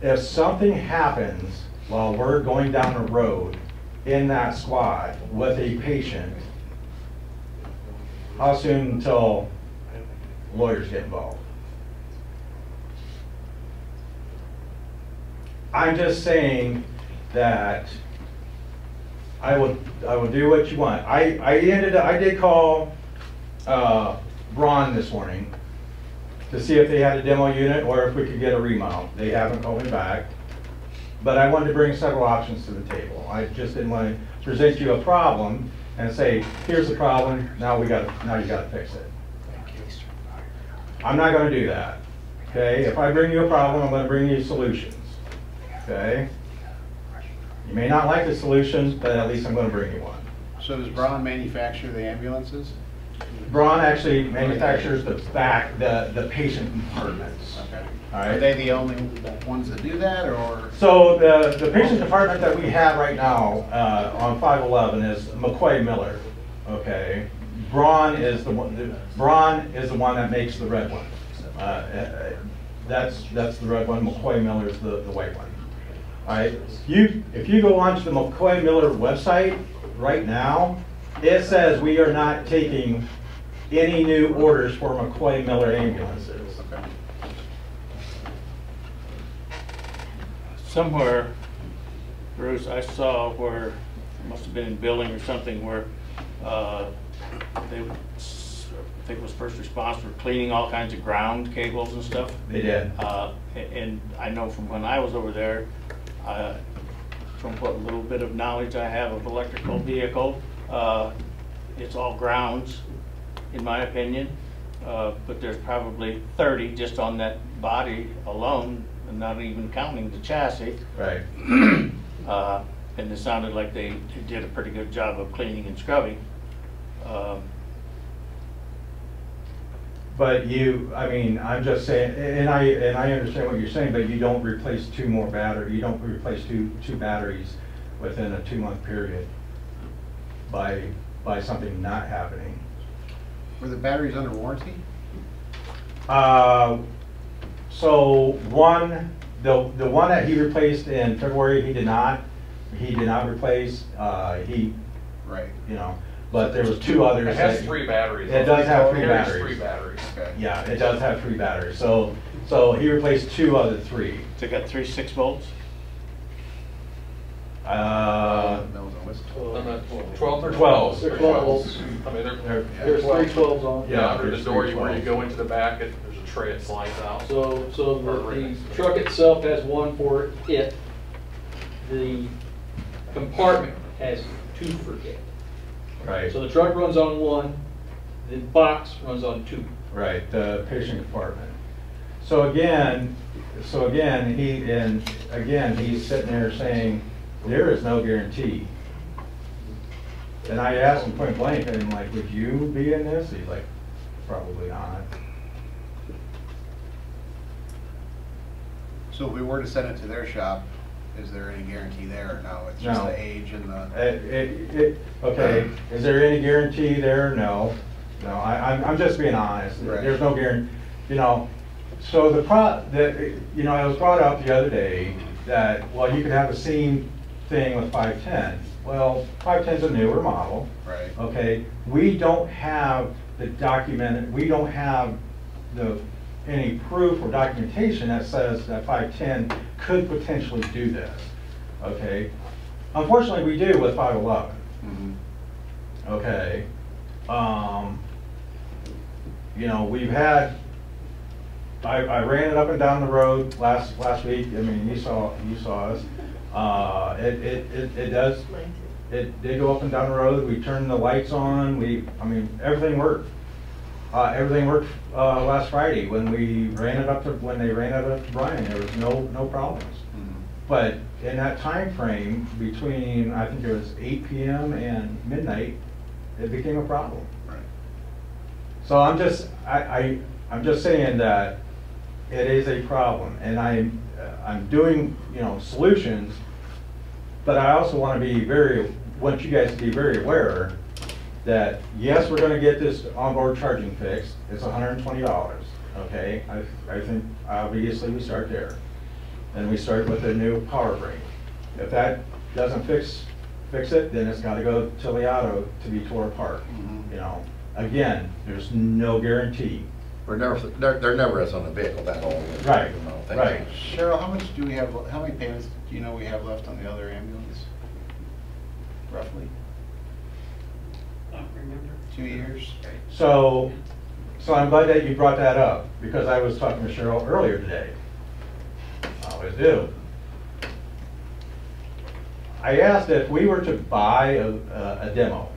If something happens while we're going down the road in that squad with a patient, how soon until lawyers get involved? I'm just saying that I will do what you want. I did call Braun this morning to see if they had a demo unit or if we could get a remount. They haven't called me back. But I wanted to bring several options to the table. I just didn't want to present you a problem and say, here's the problem, now you gotta fix it. I'm not gonna do that. Okay? If I bring you a problem, I'm gonna bring you solutions. Okay? You may not like the solutions, but at least I'm gonna bring you one. So does Braun manufacture the ambulances? Braun actually manufactures the patient compartments. Okay. All right. Are they the only ones that do that, or? So the patient compartment that we have right now on 511 is McCoy Miller. Okay. Braun is the one that makes the red one. That's the red one. McCoy Miller is the white one. All right. If you go onto the McCoy Miller website right now, it says we are not taking any new orders for McCoy Miller ambulances. Okay. Somewhere, Bruce, I saw where, it must have been in building or something, where they, I think it was first response for cleaning all kinds of ground cables and stuff. They did. And I know from when I was over there, from what little bit of knowledge I have of electrical vehicle, it's all grounds, in my opinion. But there's probably 30 just on that body alone, and not even counting the chassis. Right. And it sounded like they did a pretty good job of cleaning and scrubbing. But I mean, I'm just saying, and I understand what you're saying, but you don't replace 2 more batteries. You don't replace two batteries within a 2-month period by something not happening. Were the batteries under warranty? So the one that he replaced in February, he did not replace. Right. You know, but there was 2 others. It has 3 batteries. It does have 3 It carries batteries. 3 batteries. Okay. Yeah, it does have 3 batteries. So he replaced 2 of the 3. They got 3 6-volts? Bells and whistles. 12 or 12. They're 12. I mean, they're, There's 3 12s on. yeah, under the there's door, 3 where you 12s. go into the back, there's a tray, it slides out. So the truck itself has one for it. The compartment has 2 for it. Right. So the truck runs on 1, the box runs on 2. Right, the patient compartment. So again, he's sitting there saying, there is no guarantee. And I asked him point blank, and I'm like, would you be in this? He's like, probably not. So if we were to send it to their shop, is there any guarantee there, or no? It's just No. the age and the... Okay, is there any guarantee there? No. No, I'm just being honest. Right. There's no guarantee, you know. So it was brought up the other day that, well, you could have a same thing with 510. Well, 510's a newer model. Right. Okay, we don't have any proof or documentation that says that 510 could potentially do this. Okay, unfortunately we do with 511. Mhm. okay? You know, we've had, I ran it up and down the road last week. I mean, you saw us. It did go up and down the road. We turned the lights on. I mean, everything worked. Everything worked last Friday when they ran it up to Brian. There was no problems. But in that time frame between, I think it was 8 p.m. and midnight, it became a problem. Right. So I'm just saying that it is a problem, and I'm doing, you know, solutions, but I also want you guys to be very aware that yes, we're going to get this onboard charging fixed. It's $120. Okay, I think obviously we start there. Then we start with a new power brake. If that doesn't fix it, then it's got to go to the auto to be tore apart. You know, again, there's no guarantee. There never is on a vehicle that old. Right, You know, things right. like- Cheryl, how much do we have, how many payments do you know we have left on the other ambulance? Roughly? Don't remember. 2 years? So I'm glad that you brought that up, because I was talking to Cheryl earlier today. I always do. I asked if we were to buy a demo,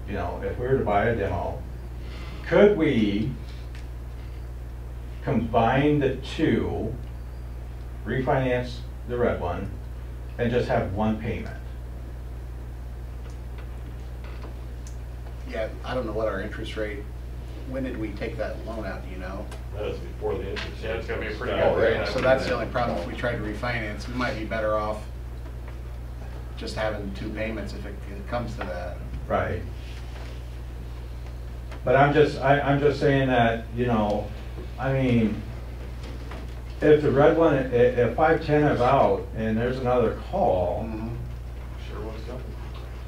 you know, if we were to buy a demo, could we combine the two, refinance the red one, and just have one payment? Yeah, I don't know what our interest rate, when did we take that loan out, do you know? That was before the interest. Yeah, it's gonna be a pretty Oh, good rate. yeah. So that's the only problem, if we tried to refinance, we might be better off just having two payments if it comes to that. Right. But I'm just saying that, you know, I mean, if the red one, if 510 is out and there's another call, Sure was something.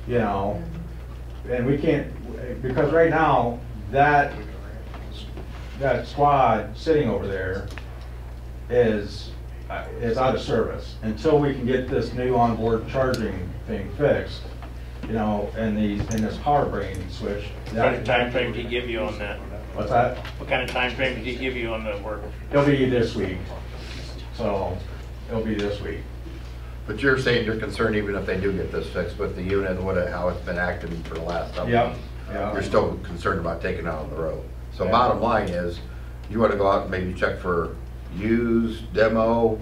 you know, and we can't, because right now, that squad sitting over there is out of service. Until we can get this new onboard charging thing fixed, you know, and this power brain switch. What kind of time frame did he give you on that? What's that? What kind of time frame did he give you on the work? It'll be this week. So, it'll be this week. But you're saying you're concerned even if they do get this fixed with the unit and how it's been acting for the last couple Yep, months? yeah. You're still concerned about taking it out on the road. So Yeah. bottom line is, you want to go out and maybe check for used, demo,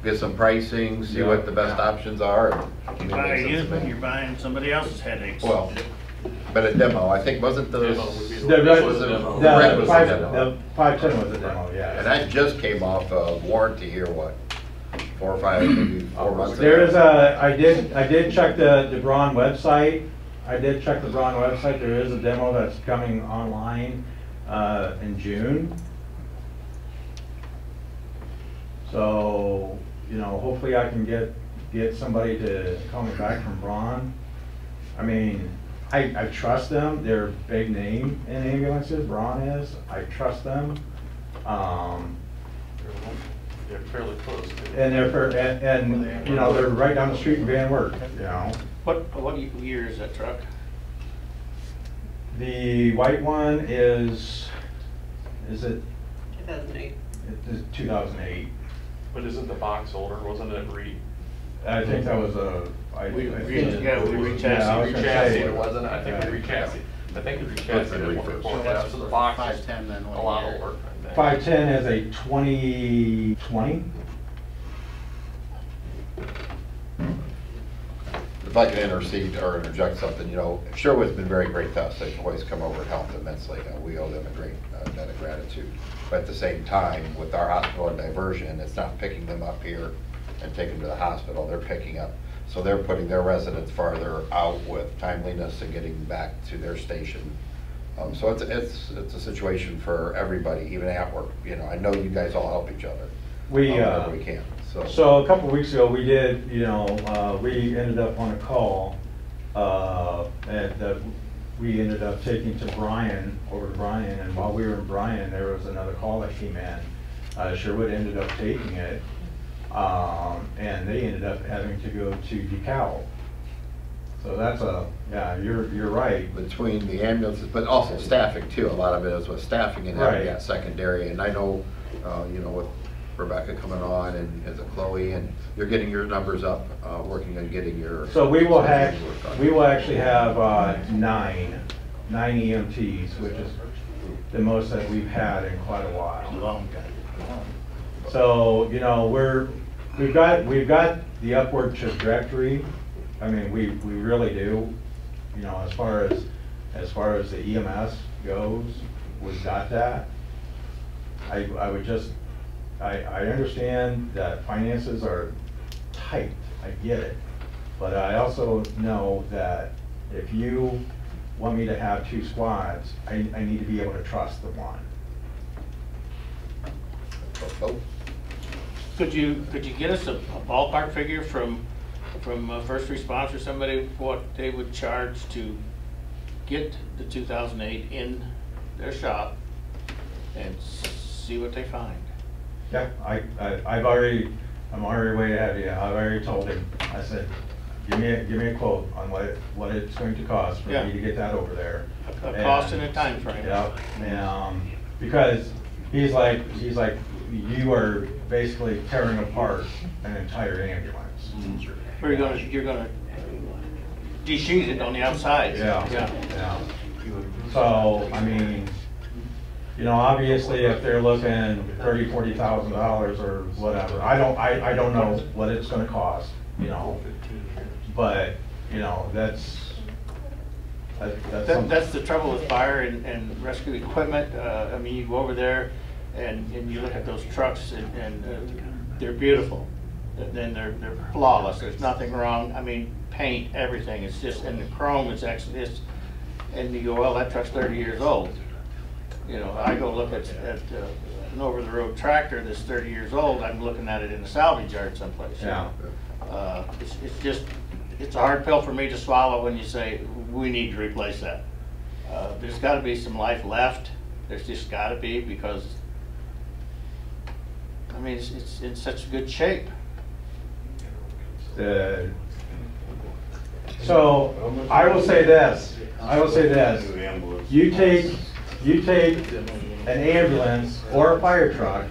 get some pricing, see what the best options are. and You buy a communicate used one, something. you're buying somebody else's headaches. Well, but a demo, I think, wasn't the, Demo would be The the red- was a demo. the red was the 510 demo. was the demo, yeah. And that just came off of warranty here, what, 4 or 5, maybe 4 months ago? There is I did check the Braun website. I did check the Braun website. There is a demo that's coming online in June. So, you know, hopefully I can get somebody to call me back from Braun. I mean, I trust them. They're a big name in ambulances, Braun is. I trust them. They're fairly close. And and you know, they're right down the street in Van Wert, you know. What year is that truck? The white one is it, 2008. it is 2008. But isn't the box older? Wasn't it I think that was a, I We think- rechassis Yeah, I was gonna rechassis say- it, wasn't it? I think we rechassis. I think we rechassis it before that, so the box is 510 then. a lot older. I think. 510 is a 2020. If I can intercede or interject something, you know, Sherwood's been very great to us. They've always come over and helped immensely. We owe them a great debt of gratitude. But at the same time, with our hospital and diversion, it's not picking them up here and taking them to the hospital. They're picking up. So they're putting their residents farther out with timeliness and getting back to their station. So it's a situation for everybody, even at work. You know, I know you guys all help each other. Whenever we can. So a couple of weeks ago, we did, you know, we ended up on a call that we ended up taking to Bryan, over to Bryan, and while we were in Bryan, there was another call that came in. Sherwood ended up taking it, and they ended up having to go to DeKalb. So that's yeah, you're right. Between the ambulances, but also staffing too. A lot of it is with staffing and having Right. that secondary. And I know, you know, with Rebecca coming on and as a Chloe, and you're getting your numbers up, working on getting your. So we will have, work on. we will actually have nine EMTs, which is the most that we've had in quite a while. Long time. So, you know, we've got the upward trajectory. I mean, we really do. You know, as far as the EMS goes, we've got that. I would just, I understand that finances are tight, I get it. But I also know that if you want me to have 2 squads, I need to be able to trust the one. Oh, Could you get us a ballpark figure from first response or somebody, what they would charge to get the 2008 in their shop and see what they find? Yeah, I'm already way ahead of you. I've already told him, I said, give me a quote on what it's going to cost for Yeah. me to get that over there. A cost and a time frame. Yeah, because he's like, you are basically tearing apart an entire ambulance. Or you're gonna de-sheet it on the outside. Yeah. So, I mean, you know, obviously if they're looking $30,000-$40,000 or whatever, I don't know what it's gonna cost, you know. But, you know, that's something. That's the trouble with fire and rescue equipment. I mean, you go over there and you look at those trucks and they're beautiful. Then they're flawless. There's nothing wrong. I mean, paint, everything. It's just, and the chrome is actually, and you go, well, that truck's 30 years old. You know, I go look at an over-the-road tractor that's 30 years old. I'm looking at it in a salvage yard someplace. Yeah. It's just, it's a hard pill for me to swallow when you say, we need to replace that. There's got to be some life left. There's just got to be, because, I mean, it's in such good shape. So I will say this. You take an ambulance or a fire truck,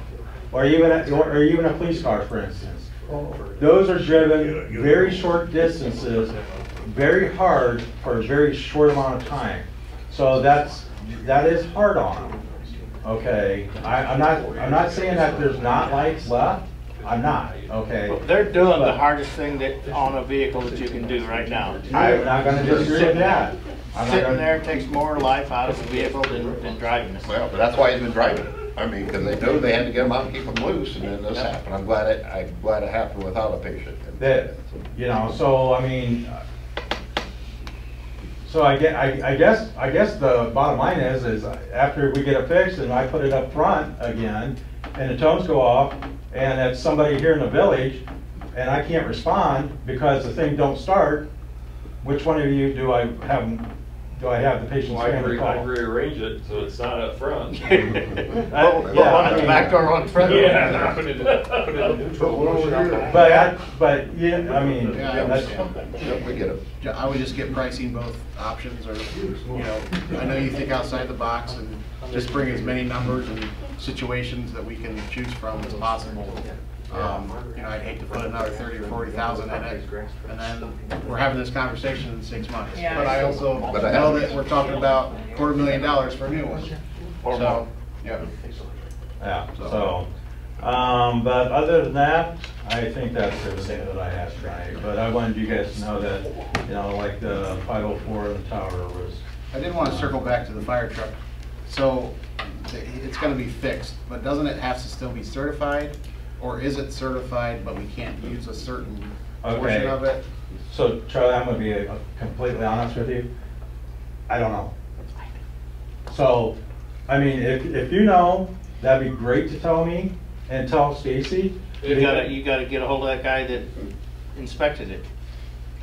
or even a police car, for instance. Those are driven very short distances, very hard for a very short amount of time. So that is hard on them. Okay, I'm not saying that there's not lights left. I'm not, okay? Well, they're doing the hardest thing that on a vehicle that you can do right now. I'm not gonna disagree with that. Sitting there takes more life out of the vehicle than driving it. well, but that's why he's been driving it. I mean, because they knew they had to get them out and keep them loose, and then this happened. I'm glad it happened without a patient. That, you know, so I mean, so I guess the bottom line is after we get it fixed and I put it up front again, and the tones go off, and it's somebody here in the village, and I can't respond because the thing don't start, which one of you do I have the patient's Well, I family call? rearrange it so it's not up front. Put one at the back door on front. Yeah, put it in neutral. But yeah, I mean, Yeah, I that's, understand. We get it. I would just get pricing both options, or, you know, I know you think outside the box, and just bring as many numbers and situations that we can choose from as possible. You know, I'd hate to put another 30 or 40,000 in it, and then we're having this conversation in 6 months. Yeah. But I also know that we're talking about $250,000 for a new one. So, yeah. yeah, so, but other than that, I think that's everything that I have tonight. But I wanted you guys to know that, you know, like the 504 in the tower was. I did want to circle back to the fire truck. So it's going to be fixed, but doesn't it have to still be certified? Or is it certified, but we can't use a certain portion of it? So Charlie, I'm going to be completely honest with you. I don't know. So, I mean, if you know, that'd be great to tell me and tell Stacy. You gotta get a hold of that guy that inspected it.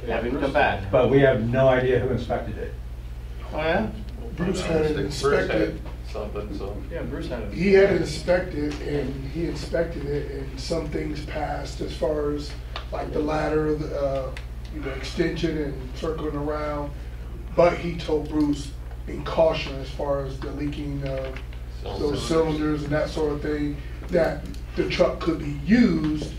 Have him come back. But we have no idea who inspected it. Oh, yeah? Bruce had it inspected. Something, so. Yeah, Bruce had it. He had it inspected, and he inspected it, and some things passed as far as like the ladder, extension and circling around. But he told Bruce in caution as far as the leaking of those cylinders and that sort of thing, that the truck could be used,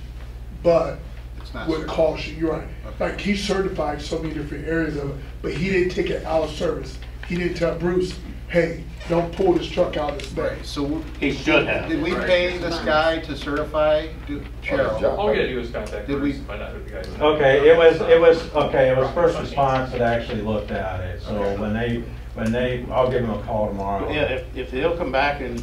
but It's not with certified. caution. You're right. Okay. Like he certified so many different areas of it, but he didn't take it out of service. He didn't tell Bruce, hey, don't pull this truck out of this bay. So He should have. did we pay this guy to certify, Cheryl? All we gotta do is contact Did we- Bruce and find out who the guy is. Okay, it was first response that actually looked at it, so when they, I'll give them a call tomorrow. Yeah, if they'll come back and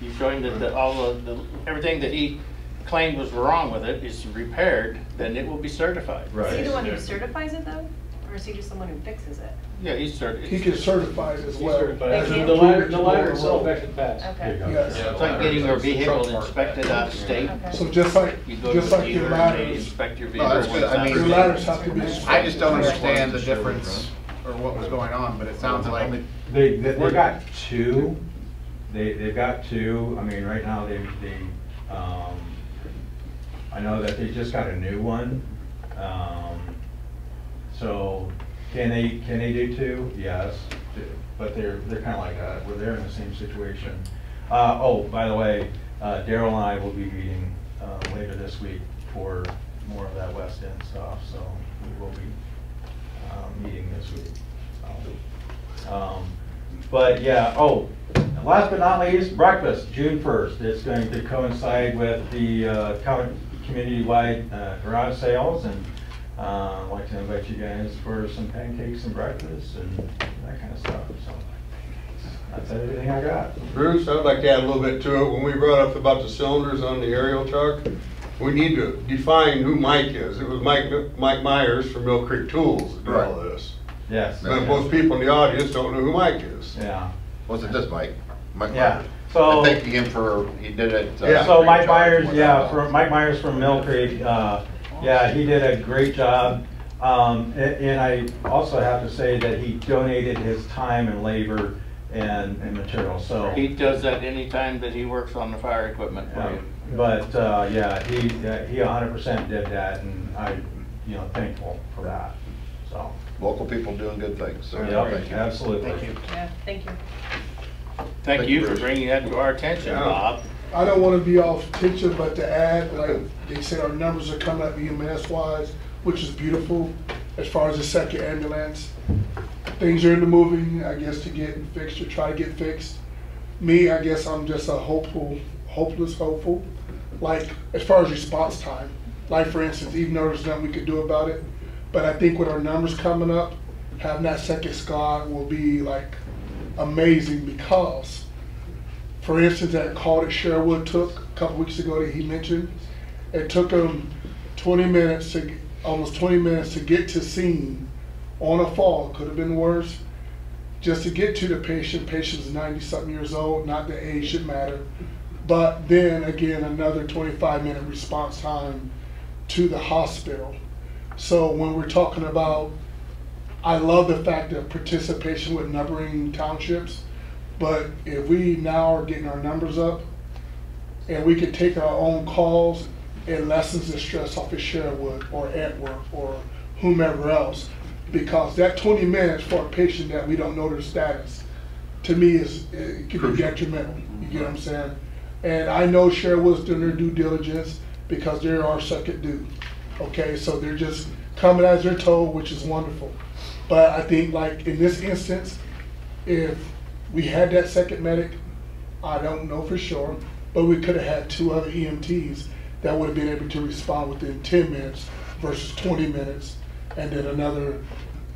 you show him that all the, everything that he claimed was wrong with it is repaired, then it will be certified. Right. Is he the one who certifies it though? Or is he just someone who fixes it? Yeah, he's certified. He can certify it as well. Thank The you. ladder itself actually passed. Okay. Yes. It's like getting your vehicle inspected out of state. Okay. So just like You go to the your dealer and they ladders, inspect your No, vehicle. that's good. I mean, your ladders have to be. I just don't understand the difference or what was going on, but it sounds like They got two, they've got two, I mean, right now I know that they just got a new one. So, can they do two? Yes, but they're kind of like, they're in the same situation. Oh, by the way, Daryl and I will be meeting later this week for more of that West End stuff, so we will be meeting this week. But yeah, oh, and last but not least, breakfast, June 1st. It's going to coincide with the community-wide garage sales, and I'd like to invite you guys for some pancakes and breakfast and that kind of stuff. So that's everything I got. Bruce, I'd like to add a little bit to it. When we brought up about the cylinders on the aerial truck, we need to define who Mike is. It was Mike Myers from Mill Creek Tools that did all this. Yes. But most people in the audience don't know who Mike is. Yeah. Was it this Mike? Mike Yeah. Myers. So- I'm thanking him for, he did it. Yeah. So Mike great job. Myers, yeah, Mike Myers from Mill Creek, yeah, he did a great job. And I also have to say that he donated his time and labor and material, so. He does that anytime that he works on the fire equipment for you. But, yeah, he 100% did that, and I, thankful for that, so. Local people doing good things, so. Yeah, thank you. absolutely. Thank you. Yeah, thank you. Thank you for bringing that to our attention, Bob. I don't want to be off tension, but to add, like they said, our numbers are coming up EMS wise, which is beautiful. As far as the second ambulance, things are in the moving, I guess, to get fixed or try to get fixed. Me, I guess I'm just a hopeless hopeful. Like as far as response time, like for instance, even though there's nothing we could do about it, but I think with our numbers coming up, having that second squad will be like amazing because, for instance, that call that Sherwood took a couple weeks ago that he mentioned, it took him 20 minutes to, almost 20 minutes to get to scene on a fall, could have been worse, just to get to the patient. Patient's 90-something years old, not the age should matter. But then again, another 25-minute response time to the hospital. So when we're talking about, I love the fact of participation with neighboring townships, but if we now are getting our numbers up and we could take our own calls, it lessens the stress off of Sherwood or Antwerp or whomever else, because that 20 minutes for a patient that we don't know their status, to me it could be detrimental. You get what I'm saying? And I know Sherwood's doing their due diligence because they're our second due. Okay, so they're just coming as they're told, which is wonderful. But I think like in this instance, if we had that second medic, I don't know for sure, but we could have had two other EMTs that would have been able to respond within 10 minutes versus 20 minutes. And then another,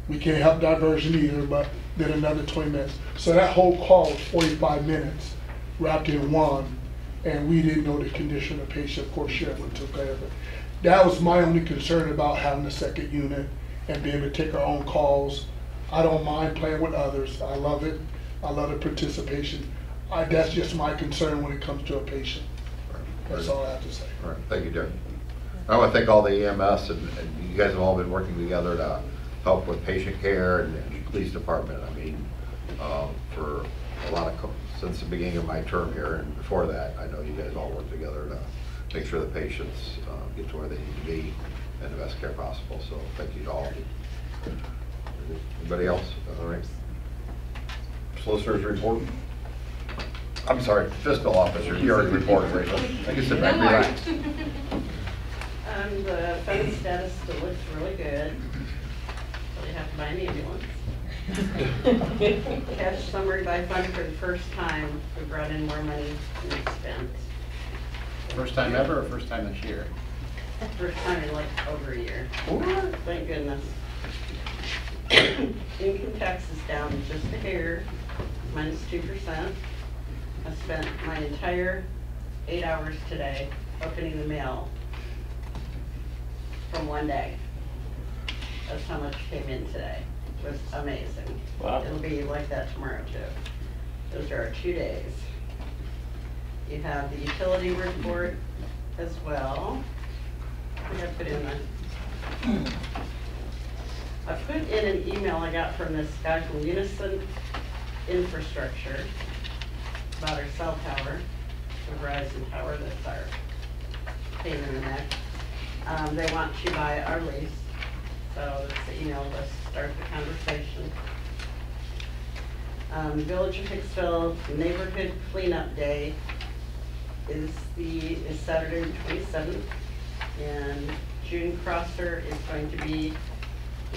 we can't help diversion either, but then another 20 minutes. So that whole call was 45 minutes wrapped in one, and we didn't know the condition of the patient. Of course, Sherwood took care of it. That was my only concern about having a second unit and being able to take our own calls. I don't mind playing with others. I love it. I love the participation. That's just my concern when it comes to a patient. That's all I have to say. All right, thank you, Derek. I want to thank all the EMS and you guys have all been working together to help with patient care and the police department. I mean, for a lot of, since the beginning of my term here and before that, I know you guys all work together to make sure the patients get to where they need to be. and the best care possible. So thank you to all. Anybody else? All right. Solicitor's report. I'm sorry, fiscal officer. You already reported, Rachel. I can sit back and relax. The fund status still looks really good. So you have to buy an ambulance. Cash summary by fund for the first time. We brought in more money than we spent. First time ever or first time this year? First time in like over a year. Thank goodness. Income tax is down just a hair, minus 2%. I spent my entire 8 hours today opening the mail from one day. That's how much came in today. It was amazing. Wow. It'll be like that tomorrow too. Those are our 2 days. You have the utility report as well. I think I put in the, I put in an email I got from this guy from Unison Infrastructure about our cell tower, the Verizon tower, that's our pain in the neck. They want to buy our lease, so that's the email to start the conversation. Village of Hicksville Neighborhood Cleanup Day is Saturday the 27th, and June Crosser is going to be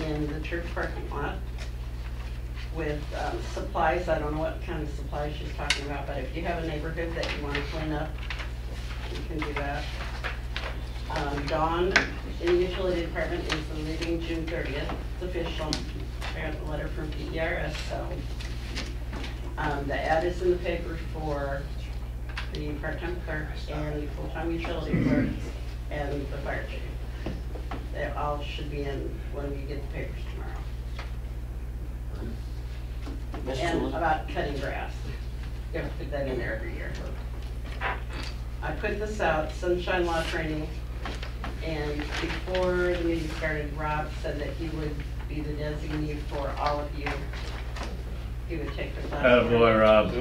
in the church parking lot with supplies. I don't know what kind of supplies she's talking about, but if you have a neighborhood that you want to clean up, you can do that. Dawn in the utility department is leaving June 30th. It's official. I got the letter from PERS, so the ad is in the paper for the part-time clerk and the full-time utility clerks and the fire chief. They all should be in when we get the papers tomorrow. And about cutting grass. You have to put that in there every year. I put this out, sunshine law training, and before the meeting started, Rob said that he would be the designee for all of you. He would take the class. Attaboy, Rob.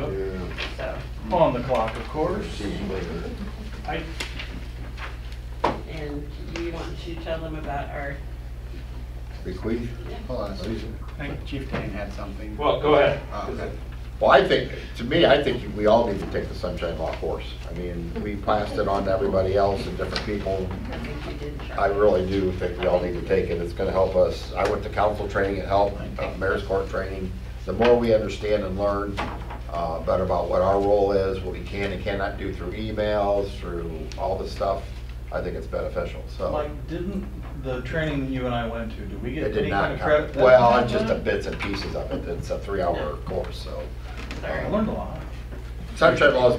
So. On the clock, of course. And you want to tell them about our, Bequeath? Hold on, I think Chief Kane had something. Well, go ahead. Okay. Well, I think we all need to take the sunshine law course. I mean, we passed it on to everybody else and different people. I think you did, Charlie. I really do think we all need to take it. It's gonna help us. I went to council training, it helped, mayor's court training. The more we understand and learn better about what our role is, what we can and cannot do through emails, through all this stuff, I think it's beneficial, so. Like, didn't the training that you and I went to, did we It get did any not kind of count. credit? That Well, didn't it's just a count? bits and pieces of it. It's a 3-hour course, so. I learned a lot. Sunshine law is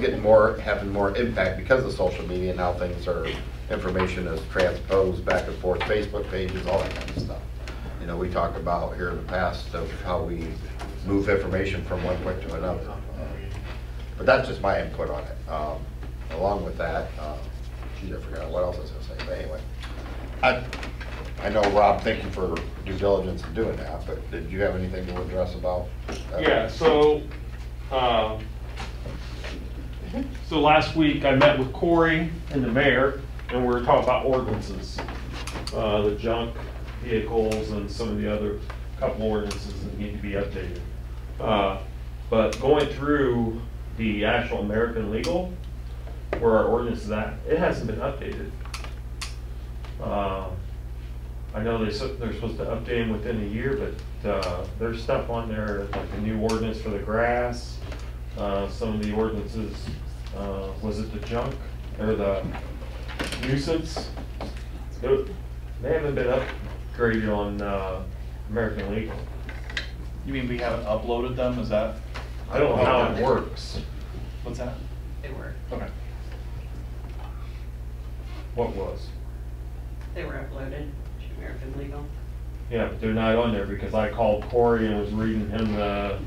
having more impact because of social media and how things are, information is transposed back and forth, Facebook pages, all that kind of stuff. You know, we talked about here in the past of how we move information from one point to another. But that's just my input on it. Along with that, geez, I forgot what else I was gonna say, but anyway. I know, Rob, thank you for due diligence in doing that, but did you have anything to address about that? Yeah, so last week I met with Corey and the mayor, and we were talking about ordinances, the junk vehicles and some of the other couple ordinances that need to be updated. But going through the actual American legal, where our ordinance is at, it hasn't been updated. I know they're supposed to update them within a year, but there's stuff on there, like the new ordinance for the grass, some of the ordinances, was it the junk, or the nuisance? They haven't been upgraded on American legal. You mean we haven't uploaded them, is that? I don't know how it works. What's that? They were. Okay. What was? They were uploaded to American Legal. Yeah, but they're not on there because I called Corey and was reading him the.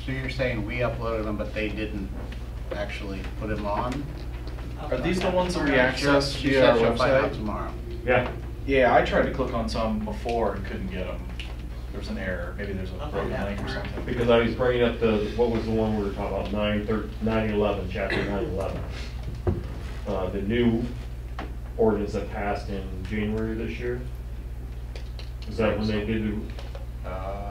So you're saying we uploaded them, but they didn't actually put them on? Are these the ones that we She access said via our she'll find out website? tomorrow. Yeah. Yeah, I tried to click on some before and couldn't get them. There was an error, maybe there's a I'll broken find out link or tomorrow. something. Because I was bringing up what was the one we were talking about, 911, chapter 911. The new ordinance that passed in January this year. Is that when they did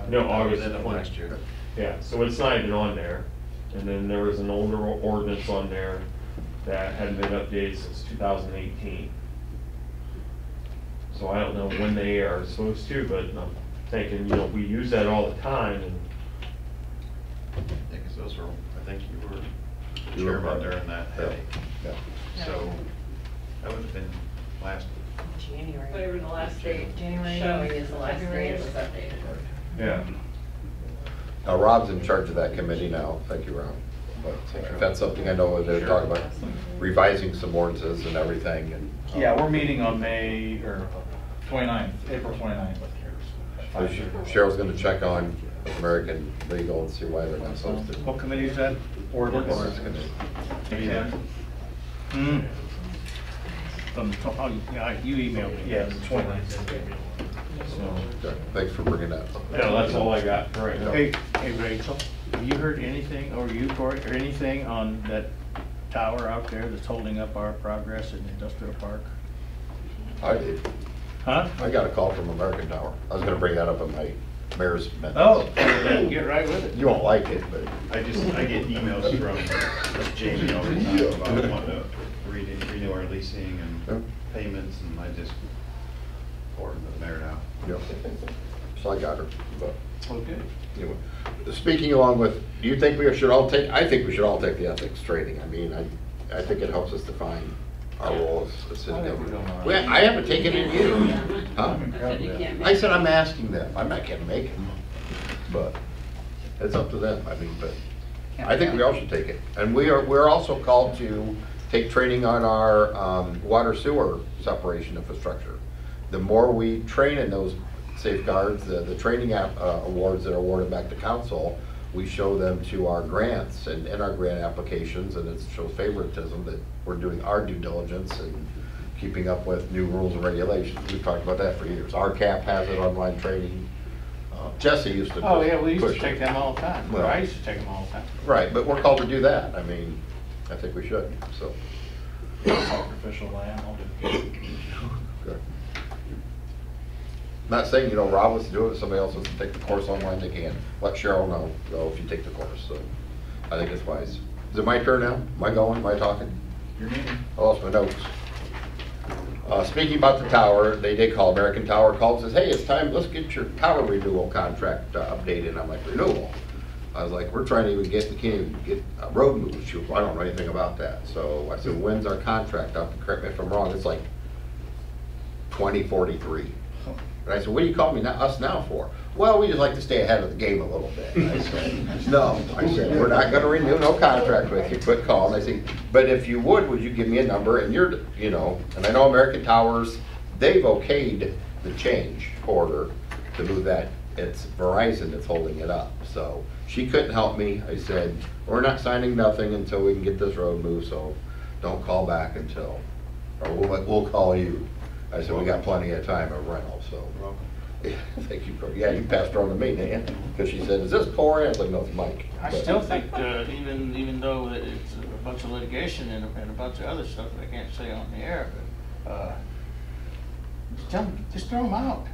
no, August End of 20. last year. Yeah, so it's not even on there. And then there was an older ordinance on there that hadn't been updated since 2018. So I don't know when they are supposed to, but I'm thinking, you know, we use that all the time, and Yeah, 'cause those were, I think you were You were chairman part- during that yeah, headache. yeah. So that would have been last, January. Whatever the last date January, showing is the last February. date it was updated. Yeah. Now, Rob's in charge of that committee now. Thank you, Rob. But if that's something I know they're talking about revising some ordinances and everything, and. Yeah, we're meeting on May, or 29th, April 29th. So Cheryl's gonna check on American Legal and see why they're not supposed to. What committee is that? Ordinance committee. Yeah. From the top, oh, yeah, you emailed me. Yeah, it's 29th. Okay, thanks for bringing that up. yeah, that's all I got for right now. Hey, Rachel, have you heard anything, or you, Cory, or anything on that tower out there that's holding up our progress in the industrial park? I did. Huh? I got a call from American Tower. I was gonna bring that up in my mayor's minutes. Oh, then get right with it. You won't like it, but. I get emails from Jamie all the time about wanting to renew our leasing and payments, and I just forwarded the mayor now. Yep. So I got her, but. Okay. Anyway, speaking along with, do you think we should all take, I think we should all take the ethics training. I mean, I think it helps us define our role as a city government. Well, I haven't taken it in years. Huh? I said I'm asking them. I'm not gonna make them. But it's up to them. I mean, but I think we all should take it. And we're also called to take training on our water sewer separation infrastructure. The more we train in those safeguards, the training awards that are awarded back to council, we show them to our grants and in our grant applications, and it shows favoritism that we're doing our due diligence and keeping up with new rules and regulations. We've talked about that for years. Our CAP has it, online training. Jesse used to. Oh, yeah, we used to push take it. them all the time. Well, I used to take them all the time. Right, but we're called to do that. I mean, I think we should, so. Sacrificial lamb, I'll do it. Good. Not saying, you know, Rob wants to do it, if somebody else wants to take the course online, they can. Let Cheryl know, though, if you take the course, so I think it's wise. Is it my turn now? Am I going? Am I talking? Your meeting. I lost my notes. Speaking about the tower, they did call, American Tower called and says, hey, it's time, let's get your tower renewal contract updated. And I'm like, renewal? I was like, we're trying to even get, we can't even get road moves. She was, I don't know anything about that. So I said, when's our contract up? Correct me if I'm wrong, it's like 2043. And I said, what do you call me us now for? Well, we just like to stay ahead of the game a little bit. I said, no. I said, we're not gonna renew no contract with you, quit calling. I said, but if you would you give me a number? And you're, you know, and I know American Towers, they've okayed the change order to move that. It's Verizon that's holding it up. So she couldn't help me. I said, we're not signing nothing until we can get this road moved, so don't call back until, or we'll call you. I said, we got plenty of time of rental, so. Yeah, thank you, Cory. Yeah, you passed her on to me, didn't you? Because she said, is this Cory? I was like, no, it's Mike. I But- still think, even though it's a bunch of litigation and a bunch of other stuff that I can't say on the air, but, just throw them out.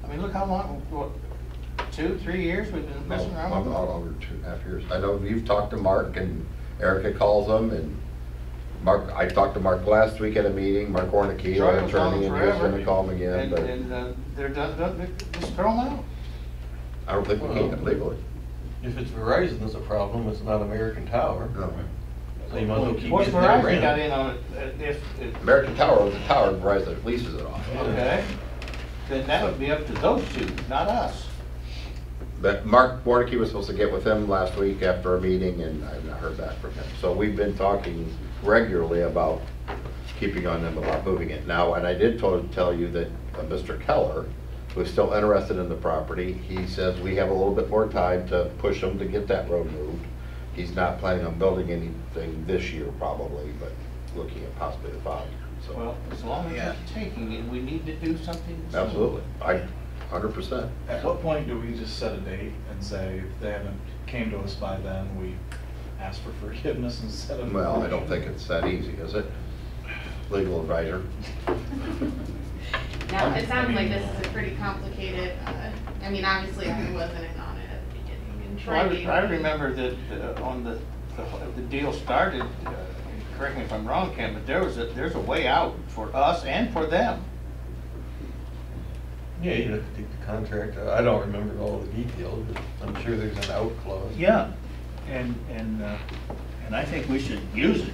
I mean, look how long, what, 2-3 years we've been messing around with them? All over 2.5 years. I know you've talked to Mark, and Erica calls them, and Mark, I talked to Mark last week at a meeting, Mark Warnicki, our Charlie's on attorney, them and he was forever. gonna call him again, but And they're done, just throw them out. I don't think we can legally. If it's Verizon that's a problem, it's not American Tower. No. So you might as well keep What's getting their Verizon got brand. in on it, if, American Tower owns the tower, and Verizon leases it off. okay, then that would be up to those two, not us. But Mark Warnicki was supposed to get with him last week after a meeting, and I've not heard back from him. So we've been talking regularly about keeping on them about moving it. Now, and I did tell you that Mr. Keller was still interested in the property. He says we have a little bit more time to push him to get that road moved. He's not planning on building anything this year probably, but looking at possibly the following. So, Well, as long as it's taking it, we need to do something. soon. absolutely, 100%. At what point do we just set a date and say, if they haven't came to us by then, we ask for forgiveness instead of? Well, I don't think it's that easy, is it? Legal advisor. Now, it sounds like this is a pretty complicated, I mean, obviously I wasn't in on it at the beginning and Well, trying. I remember that on the deal started, correct me if I'm wrong, Ken, but there's a way out for us and for them. Yeah, you have to take the contract. I don't remember all the details, but I'm sure there's an out clause. Yeah, and I think we should use it.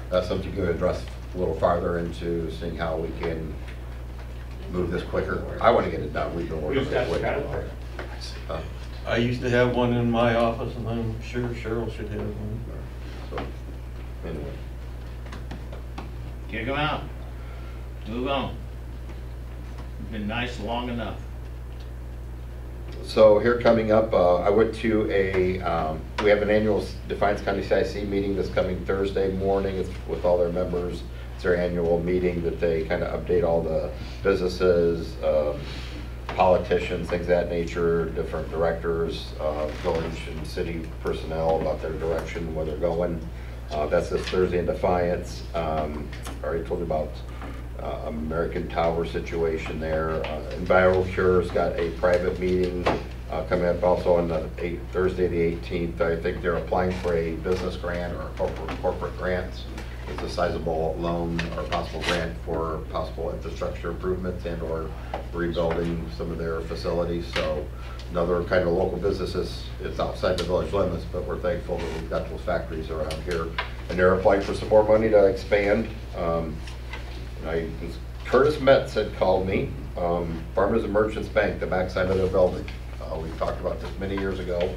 That's something you could address a little farther into seeing how we can move this quicker. I want to get it done. We've been working on it. I used to have one in my office, and I'm sure Cheryl should have one. So, anyway. Kick them out. Move on. Been nice long enough. So here coming up, I went to we have an annual Defiance County CIC meeting this coming Thursday morning. It's with all their members. It's their annual meeting that they kind of update all the businesses, politicians, things of that nature, different directors, village and city personnel about their direction, where they're going. That's this Thursday in Defiance. I already told you about American Tower situation there. EnviroCure's got a private meeting coming up also on Thursday the 18th. I think they're applying for a business grant or a corporate grants. It's a sizable loan or possible grant for possible infrastructure improvements and or rebuilding some of their facilities. So another kind of local businesses. It's outside the village limits, but we're thankful that we've got those factories around here. And they're applying for some more money to expand. Curtis Metz had called me, Farmers and Merchants Bank, the backside of their building. We talked about this many years ago,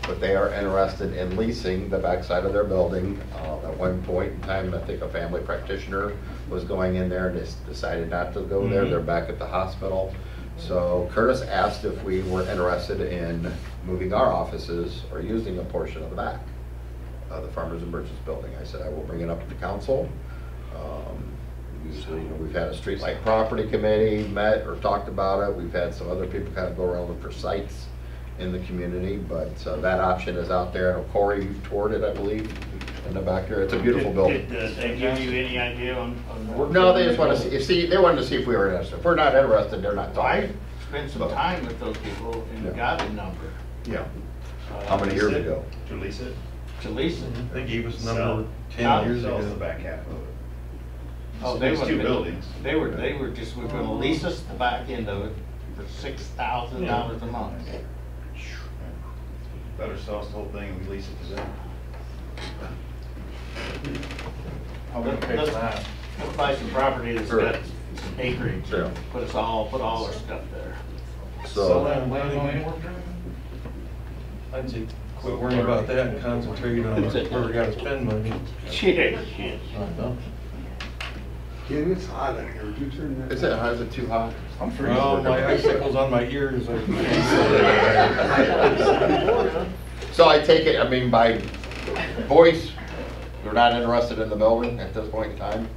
but they are interested in leasing the backside of their building. At one point in time, I think a family practitioner was going in there and decided not to go there. They're back at the hospital. So Curtis asked if we were interested in moving our offices or using a portion of the back of the Farmers and Merchants building. I said, I will bring it up to the council. Usually, we've had a streetlight property committee met or talked about it. We've had some other people kind of go around look for sites in the community, but that option is out there. And Corey, you've toured it, I believe, in the back there. It's a beautiful building. Did they give you any idea on No, they just want to see. They wanted to see if we were interested. If we're not interested, they're not talking. I spent some time with those people and got a number. Yeah. How many years ago? To lease it? To lease it. They gave us a number 10 years ago. Sells the back half of it. Oh, So they there's were two buildings. They were just going to lease us the back end of it for $6,000 a month. Better sell us the whole thing and we lease it to them. How we pay for that? Let's buy some property that's got some acreage. Yeah. Put all our stuff there. So I'd say quit worrying about that and concentrate on where we gotta spend money. Shit. Ken, it's hot in here. Would you turn that? Is it too hot? I'm freezing. Well, my icicle's on my ears. So I take it, I mean, by voice, you're not interested in the building at this point in time?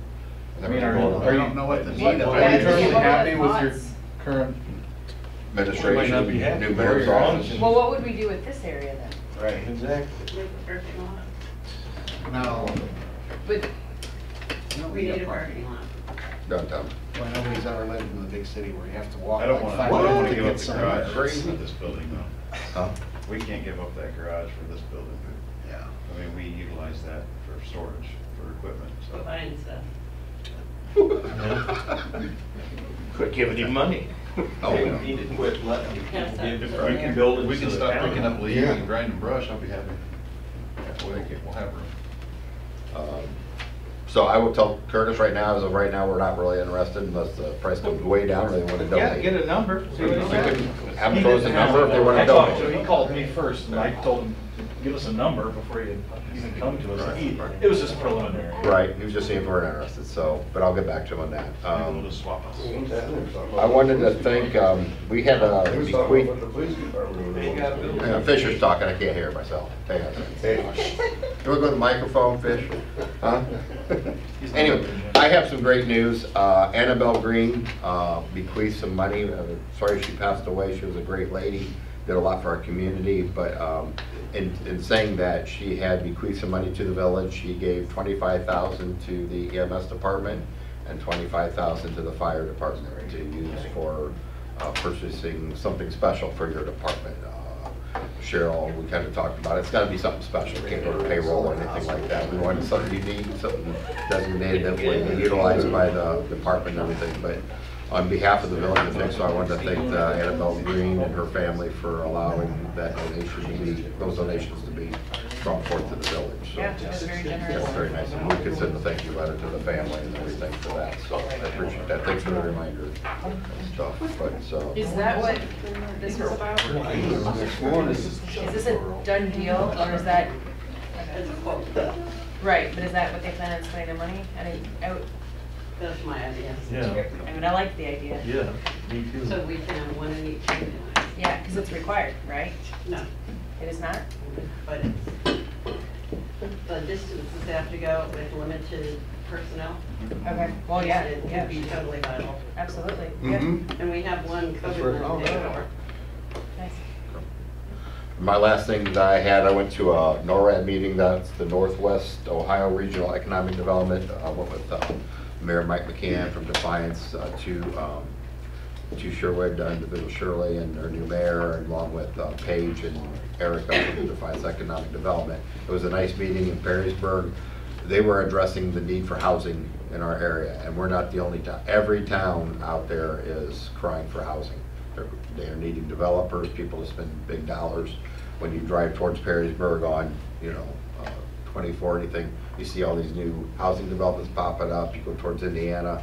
I mean, are I you, don't know what the are need you of currently it. happy with your current? Administration, Might not be happy, new but mayor's you're on. office. Well, what would we do with this area then? Right. Exactly. No, But We need a parking lot. Downtown. well, nobody's ever lived in the big city where you have to walk I don't like want to, 5 minutes to give get up the somewhere. garage for this building though. Huh? We can't give up that garage for this building. Yeah. I mean, we utilize that for storage, for equipment, Go so. buying stuff. Quit giving him money. Oh, We yeah. need to quit letting people Yes, give, that's if we right. can build it, we can stop picking up leaves Yeah. and grinding brush, I'll be happy. We'll have room. So I will tell Curtis right now, as of right now, we're not really interested unless the price goes way down or they want to Yeah, donate. get a number. See what he We says. can have them throw us a number if they want to I talked to him, he donate. called me first, and I told him, give us a number before you even come to us. It was just preliminary. Right, he was just seeing if we're interested, so, but I'll get back to him on that. We'll just swap us. I wanted to thank, we had a He was talking bequeath. about the police department. Hang on, Fisher's talking, I can't hear it myself. Hang on a second. Can we go to the microphone, Fish? Huh? Anyway, I have some great news. Annabelle Green bequeathed some money. Sorry she passed away. She was a great lady, did a lot for our community, but in saying that, she had bequeathed some money to the village. She gave $25,000 to the EMS department, and $25,000 to the fire department to use for purchasing something special for your department. Cheryl, we kind of talked about it. It's got to be something special. It can't go to payroll or anything like that. We wanted something unique, something designated that would be utilized by the department and everything. But on behalf of the village of Hicksville, I wanted to thank Annabelle Green and her family for allowing that donation to be, those donations to be brought forth to the village. So, Yeah, that's very generous. yeah, very nice. And we could send a thank you letter to the family and everything for that. So I appreciate that. Thanks for the reminder and stuff. But so. Is that what this was about? Is this a done deal, or is that? Right, but is that what they plan on spending their money? Out? That's my idea. Yeah. I mean, I like the idea. Yeah, me too. So we can have one in each ambulance. Yeah, because it's required, right? No, It is not? but it's, the distances have to go with limited personnel. Okay, well, yeah, It yeah, could be totally viable. absolutely, yeah. And we have one COVID one day for. Nice. My last thing that I had, I went to a NORAD meeting. That's the Northwest Ohio Regional Economic Development. I went with Mayor Mike McCann from Defiance to Sherwood, individual Shirley and their new mayor, and along with Paige and Erica from Defiance Economic Development. It was a nice meeting in Perrysburg. They were addressing the need for housing in our area, and we're not the only town. Every town out there is crying for housing. They're needing developers, people to spend big dollars. When you drive towards Perrysburg on, 24 anything, you see all these new housing developments popping up. You go towards Indiana.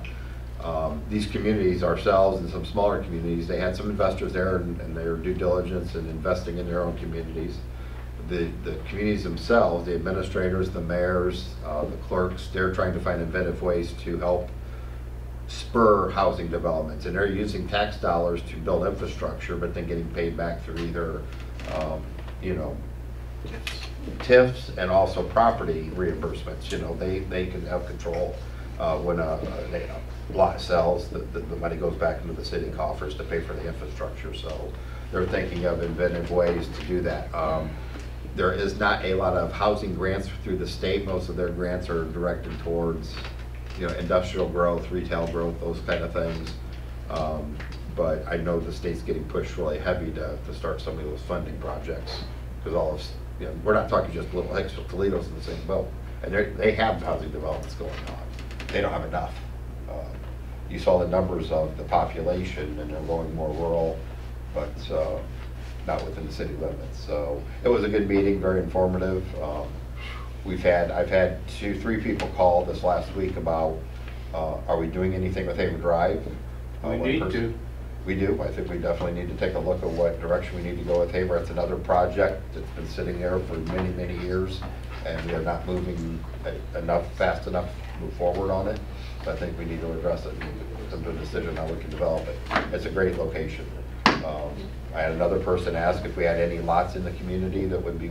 These communities, ourselves and some smaller communities, they had some investors there and their due diligence and investing in their own communities. The communities themselves, the administrators, the mayors, the clerks, they're trying to find inventive ways to help spur housing developments, and they're using tax dollars to build infrastructure, but then getting paid back through either, TIFs and also property reimbursements. They can have control when a lot sells, the money goes back into the city coffers to pay for the infrastructure. So they're thinking of inventive ways to do that. There is not a lot of housing grants through the state. Most of their grants are directed towards industrial growth, retail growth, those kind of things. But I know the state's getting pushed really heavy to start some of those funding projects, because all of, we're not talking just little Hicksville, Toledo's in the same boat. And they have housing developments going on. They don't have enough. You saw the numbers of the population, and they're going more rural, but not within the city limits. So it was a good meeting, very informative. I've had 2-3 people call this last week about, are we doing anything with Haver Drive? We need to. We do. I think we definitely need to take a look at what direction we need to go with Haver. It's another project that's been sitting there for many, many years, and we are not moving fast enough to move forward on it. So I think we need to address it and come to a decision how we can develop it. It's a great location. I had another person ask if we had any lots in the community that would be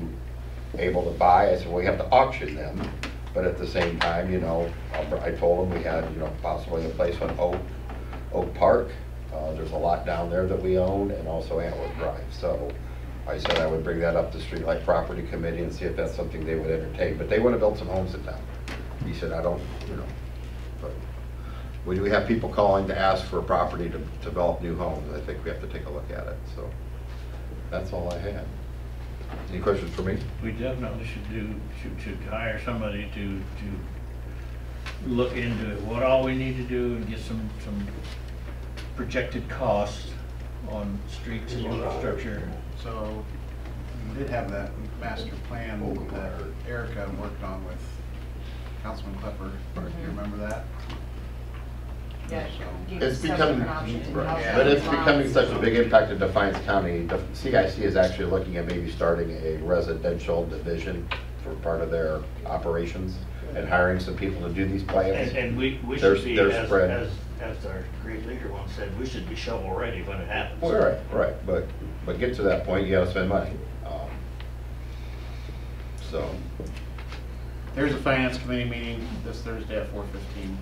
able to buy. I said, well, we have to auction them, but at the same time, I told them we had, possibly a place on Oak Park. There's a lot down there that we own, and also Antwerp Drive. So I said I would bring that up to Streetlight Property Committee and see if that's something they would entertain. But they want to build some homes in town. He said, I don't, but we have people calling to ask for a property to develop new homes. I think we have to take a look at it. So that's all I had. Any questions for me? We definitely should hire somebody to look into it, what all we need to do, and get some projected costs on streets and infrastructure. So we did have that master plan that Erica worked on with Councilman Klepper. Do you remember that? Yeah. It's becoming, but it's becoming such a big impact in Defiance County. The CIC is actually looking at maybe starting a residential division for part of their operations and hiring some people to do these plans. And we should be, as our great leader once said, we should be shovel ready when it happens. Well, right. But get to that point, you got to spend money. So there's a finance committee meeting this Thursday at 4:15.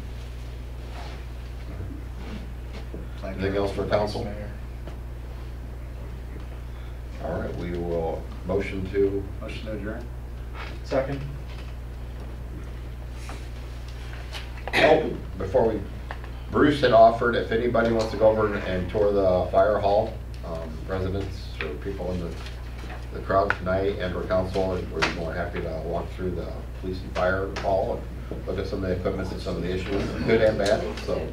Anything else for council? All right, we will motion to adjourn. Second. Oh, before we Bruce had offered if anybody wants to go over and tour the fire hall, residents or people in the crowd tonight and or council, we're more happy to walk through the police and fire hall and look at some of the equipment and some of the issues, good and bad. So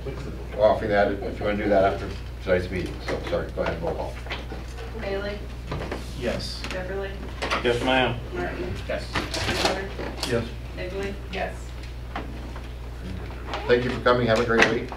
we're offering that if you want to do that after tonight's meeting. So sorry, go ahead, roll call. Bailey? Yes. Beverly? Yes, ma'am. Martin? Yes. Miller? Yes. Egley? Yes. Thank you for coming. Have a great week.